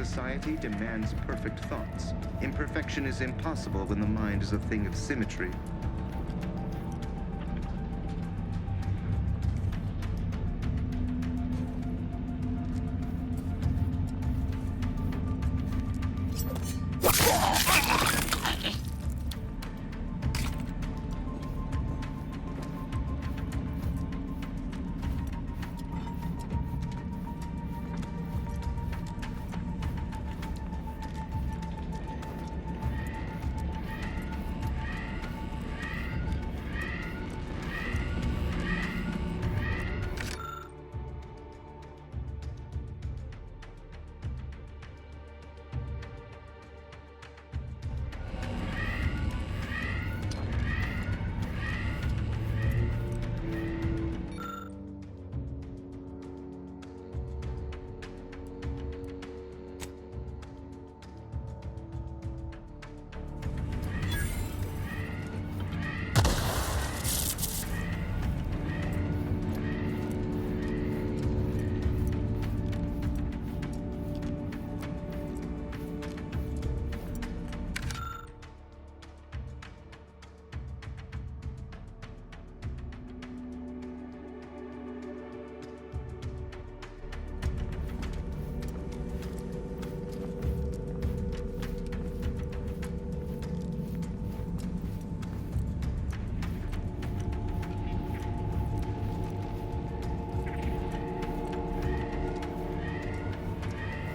society demands perfect thoughts. Imperfection is impossible when the mind is a thing of symmetry.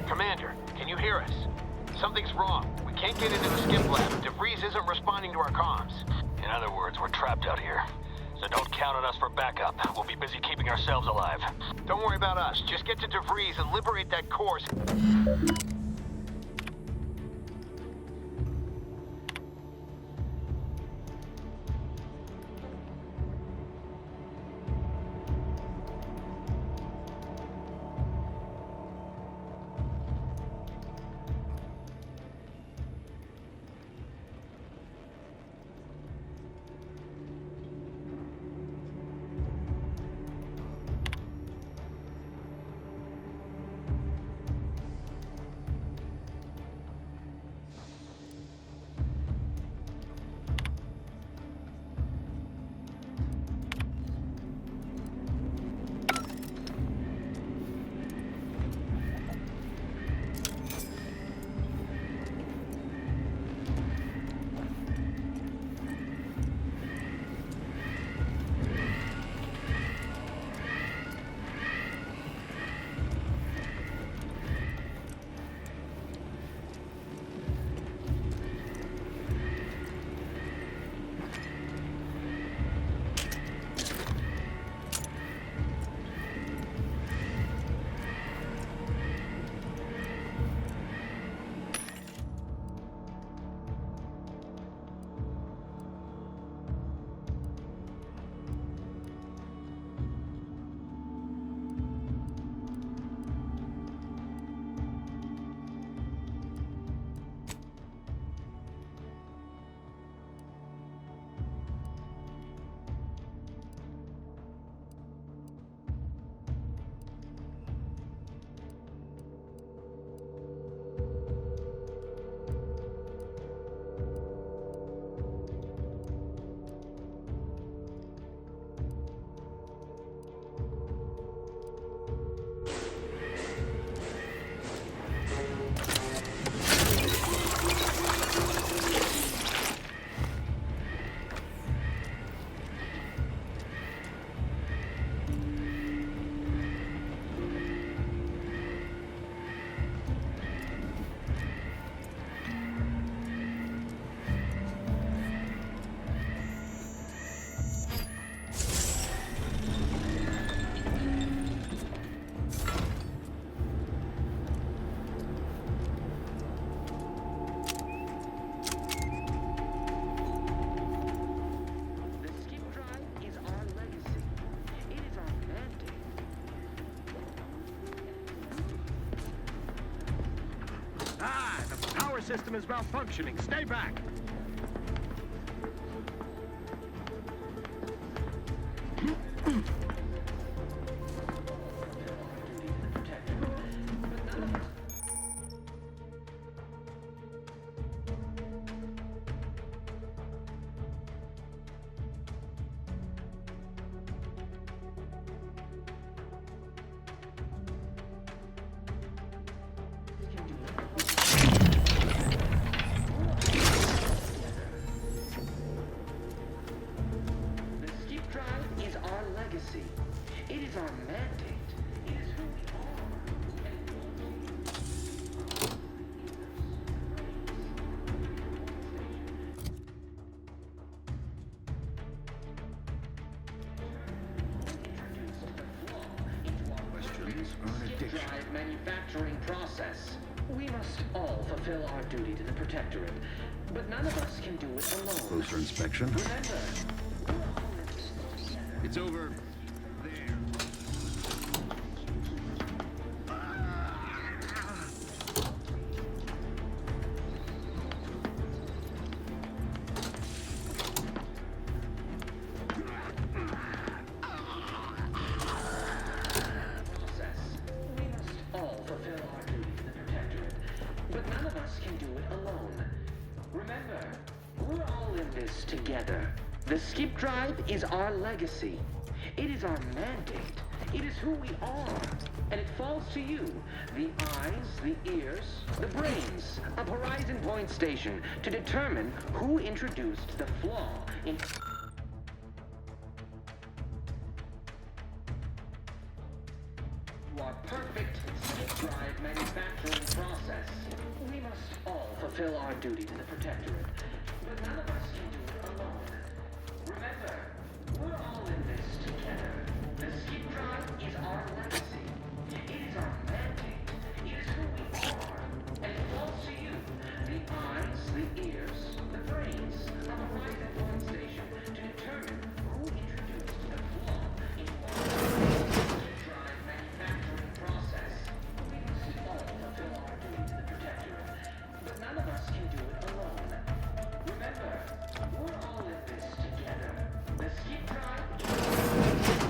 Commander, can you hear us? Something's wrong. We can't get into the skip lab. DeVries isn't responding to our comms. In other words, we're trapped out here. So don't count on us for backup. We'll be busy keeping ourselves alive. Don't worry about us. Just get to DeVries and liberate that course. System is malfunctioning. Stay back. manufacturing process. We must all fulfill our duty to the Protectorate, but none of us can do it alone. Closer inspection. Remember, It's over there. we must all fulfill our duty to the Protectorate, but none of us can do it alone. Remember, we're all in this together. The Skip Drive is our legacy. It is our mandate. It is who we are. And it falls to you, the eyes, the ears, the brains of Horizon Point Station, to determine who introduced the flaw in... our perfect Skip Drive manufacturing process. We must all fulfill our duty to the Protectorate, but none of us can do it alone. Remember, we're all in this together. The Skip Drive is our legacy. It is our mandate. It is who we are. And it falls to you, the eyes, the ears, the brains of Horizon Point Station, to determine who introduced the flaw in our Skip Drive manufacturing process. We must all fulfill our duty to the Protectorate, but none of us can do it alone. Remember, we're all in this together. The Skip Drive is our mandate.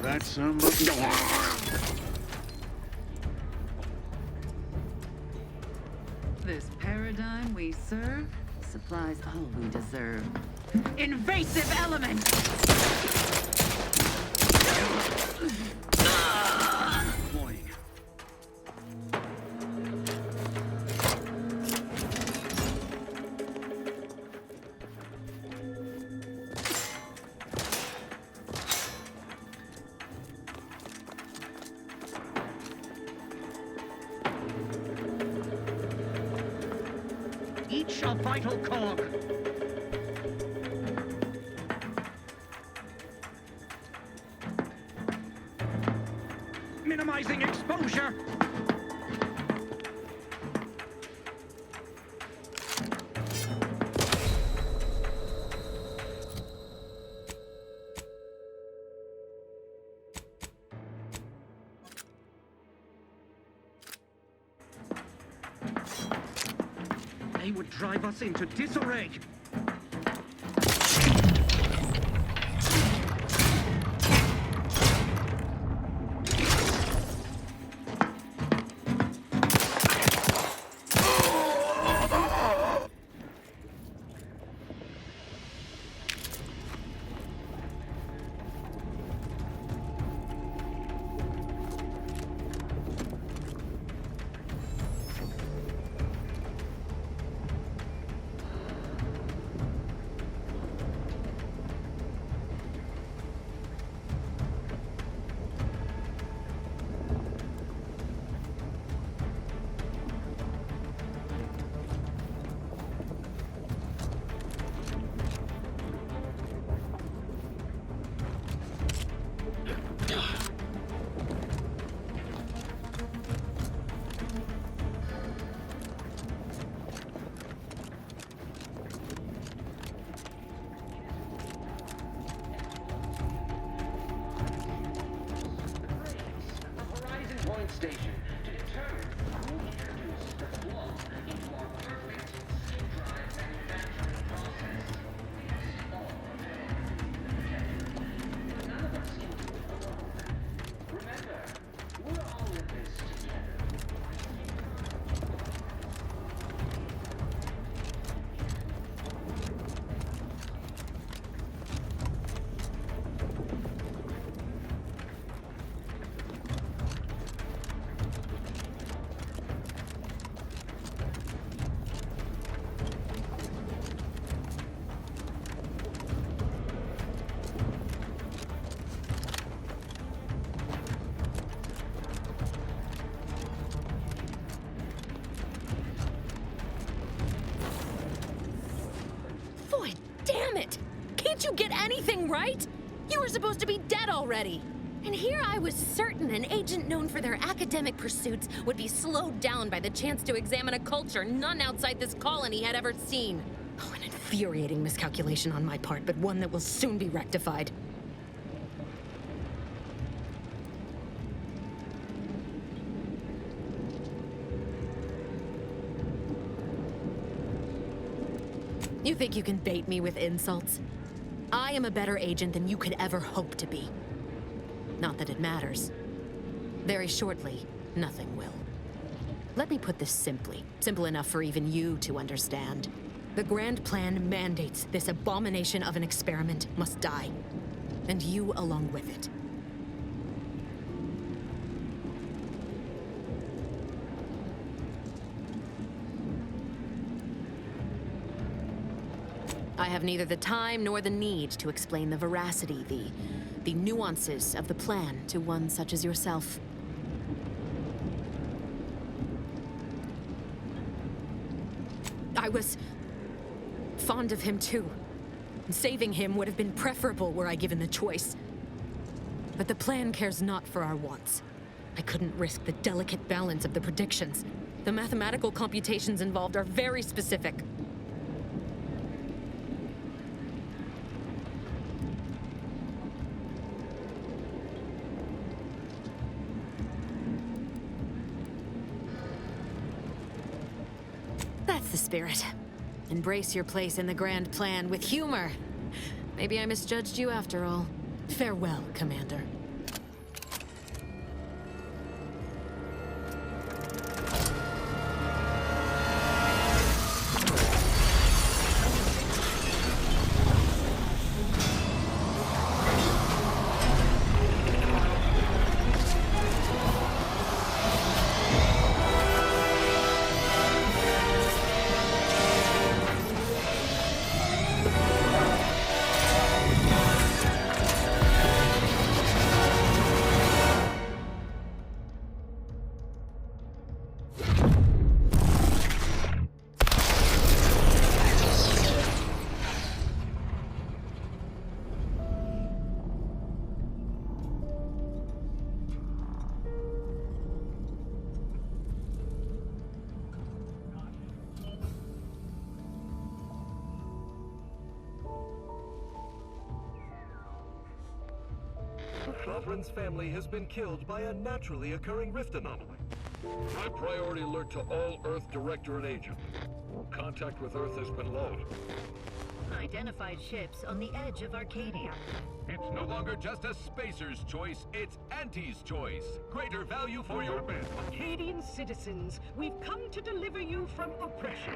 That's somebody. This paradigm we serve supplies all we deserve. Invasive element! Deploying. Each a vital cog. Minimizing exposure. They would drive us into disarray. station to determine who introduced the flaw into our perfect skip drive manufacturing process. None of us can do it alone. Remember, we're all in this together. Boy, damn it! Can't you get anything right? You were supposed to be dead already. And here I was certain an agent known for their academic pursuits would be slowed down by the chance to examine a culture none outside this colony had ever seen. Oh, an infuriating miscalculation on my part, but one that will soon be rectified. You think you can bait me with insults? I am a better agent than you could ever hope to be. Not that it matters. Very shortly, nothing will. Let me put this simply, simple enough for even you to understand. The Grand Plan mandates this abomination of an experiment must die, and you along with it. I have neither the time nor the need to explain the veracity, the nuances of the plan to one such as yourself. I was fond of him too. Saving him would have been preferable were I given the choice. But the plan cares not for our wants. I couldn't risk the delicate balance of the predictions. The mathematical computations involved are very specific. That's the spirit. Embrace your place in the Grand Plan with humor. Maybe I misjudged you after all. Farewell, Commander. Sovereign's family has been killed by a naturally occurring rift anomaly. High priority alert to all Earth Directorate agents. Contact with Earth has been low. Identified ships on the edge of Arcadia. It's no longer just a spacer's choice, it's Auntie's choice. Greater value for your men. Arcadian citizens, we've come to deliver you from oppression.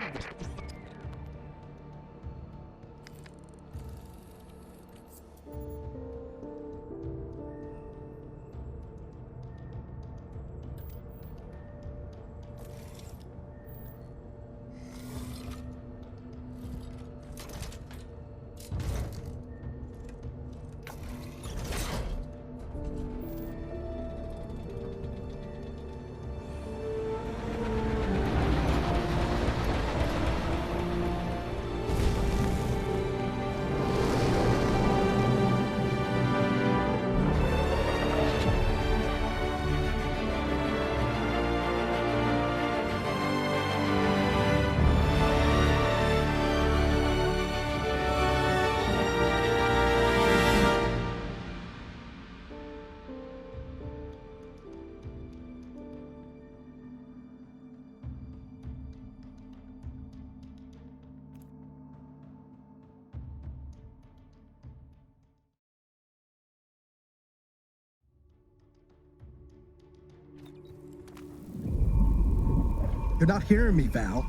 You're not hearing me, Val.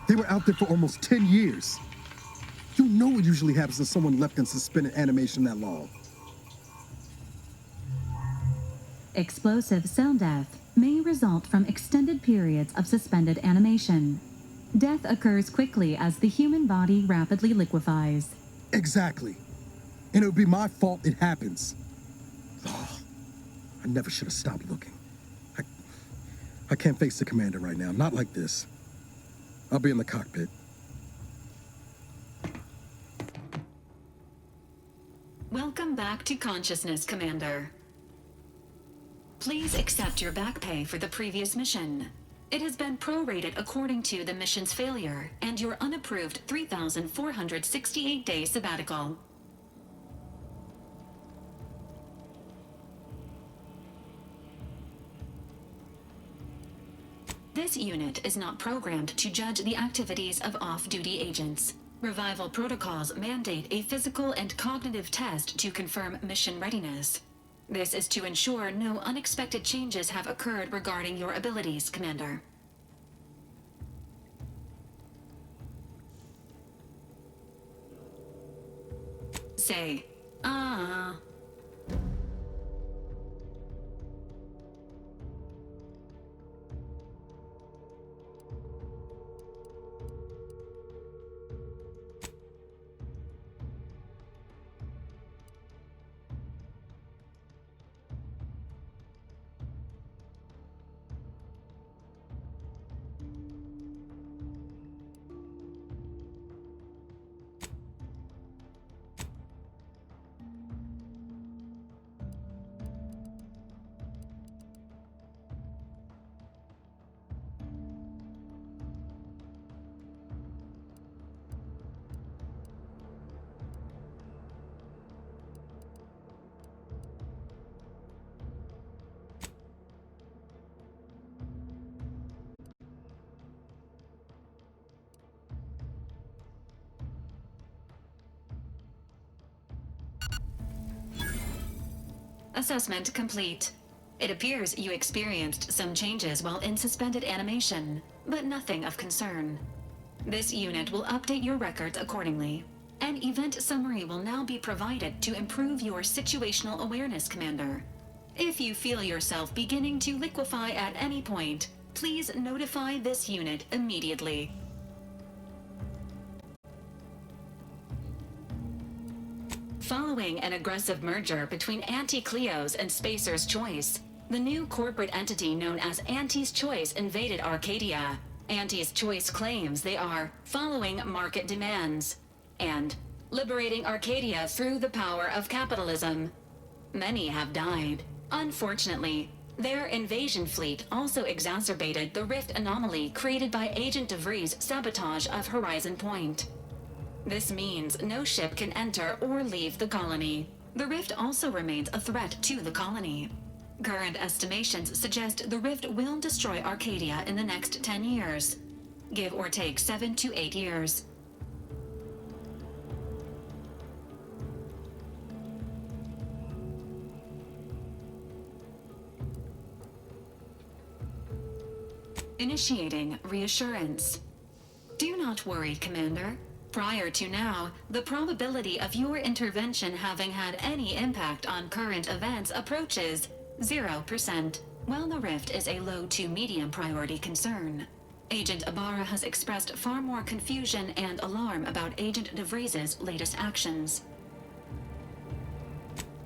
They were out there for almost 10 years. You know what usually happens when someone left in suspended animation that long. Explosive cell death may result from extended periods of suspended animation. Death occurs quickly as the human body rapidly liquefies. Exactly. And it would be my fault it happens. Oh, I never should have stopped looking. I can't face the commander right now, not like this. I'll be in the cockpit. Welcome back to consciousness, Commander. Please accept your back pay for the previous mission. It has been prorated according to the mission's failure and your unapproved 3,468-day sabbatical. This unit is not programmed to judge the activities of off-duty agents. Revival protocols mandate a physical and cognitive test to confirm mission readiness. This is to ensure no unexpected changes have occurred regarding your abilities, Commander. Say, ah. Assessment complete. It appears you experienced some changes while in suspended animation, but nothing of concern. This unit will update your records accordingly. An event summary will now be provided to improve your situational awareness, Commander. If you feel yourself beginning to liquefy at any point, please notify this unit immediately. Following an aggressive merger between Anti-Cleos and Spacer's Choice, the new corporate entity known as Anti's Choice invaded Arcadia. Anti's Choice claims they are following market demands and liberating Arcadia through the power of capitalism. Many have died. Unfortunately, their invasion fleet also exacerbated the rift anomaly created by Agent DeVries' sabotage of Horizon Point. This means no ship can enter or leave the colony. The rift also remains a threat to the colony. Current estimations suggest the rift will destroy Arcadia in the next 10 years. Give or take 7 to 8 years. Initiating reassurance. Do not worry, Commander. Prior to now, the probability of your intervention having had any impact on current events approaches 0%, while the rift is a low to medium priority concern. Agent Ibarra has expressed far more confusion and alarm about Agent DeVries' latest actions.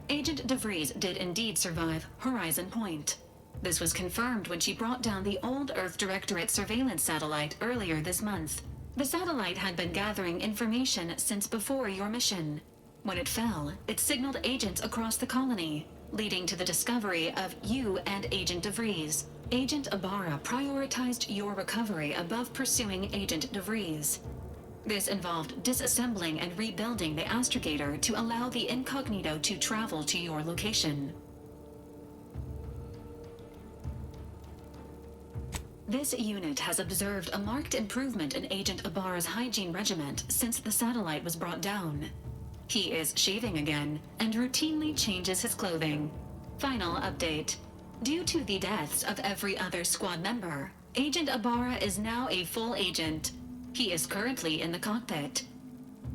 Agent DeVries did indeed survive Horizon Point. This was confirmed when she brought down the old Earth Directorate surveillance satellite earlier this month. The satellite had been gathering information since before your mission. When it fell, it signaled agents across the colony, leading to the discovery of you and Agent DeVries. Agent Ibarra prioritized your recovery above pursuing Agent DeVries. This involved disassembling and rebuilding the astrogator to allow the incognito to travel to your location. This unit has observed a marked improvement in Agent Ibarra's hygiene regimen since the satellite was brought down. He is shaving again and routinely changes his clothing. Final update. Due to the deaths of every other squad member, Agent Ibarra is now a full agent. He is currently in the cockpit.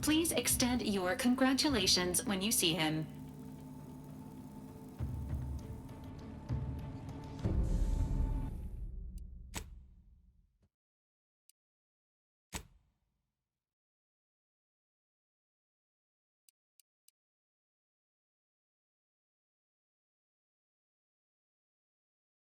Please extend your congratulations when you see him.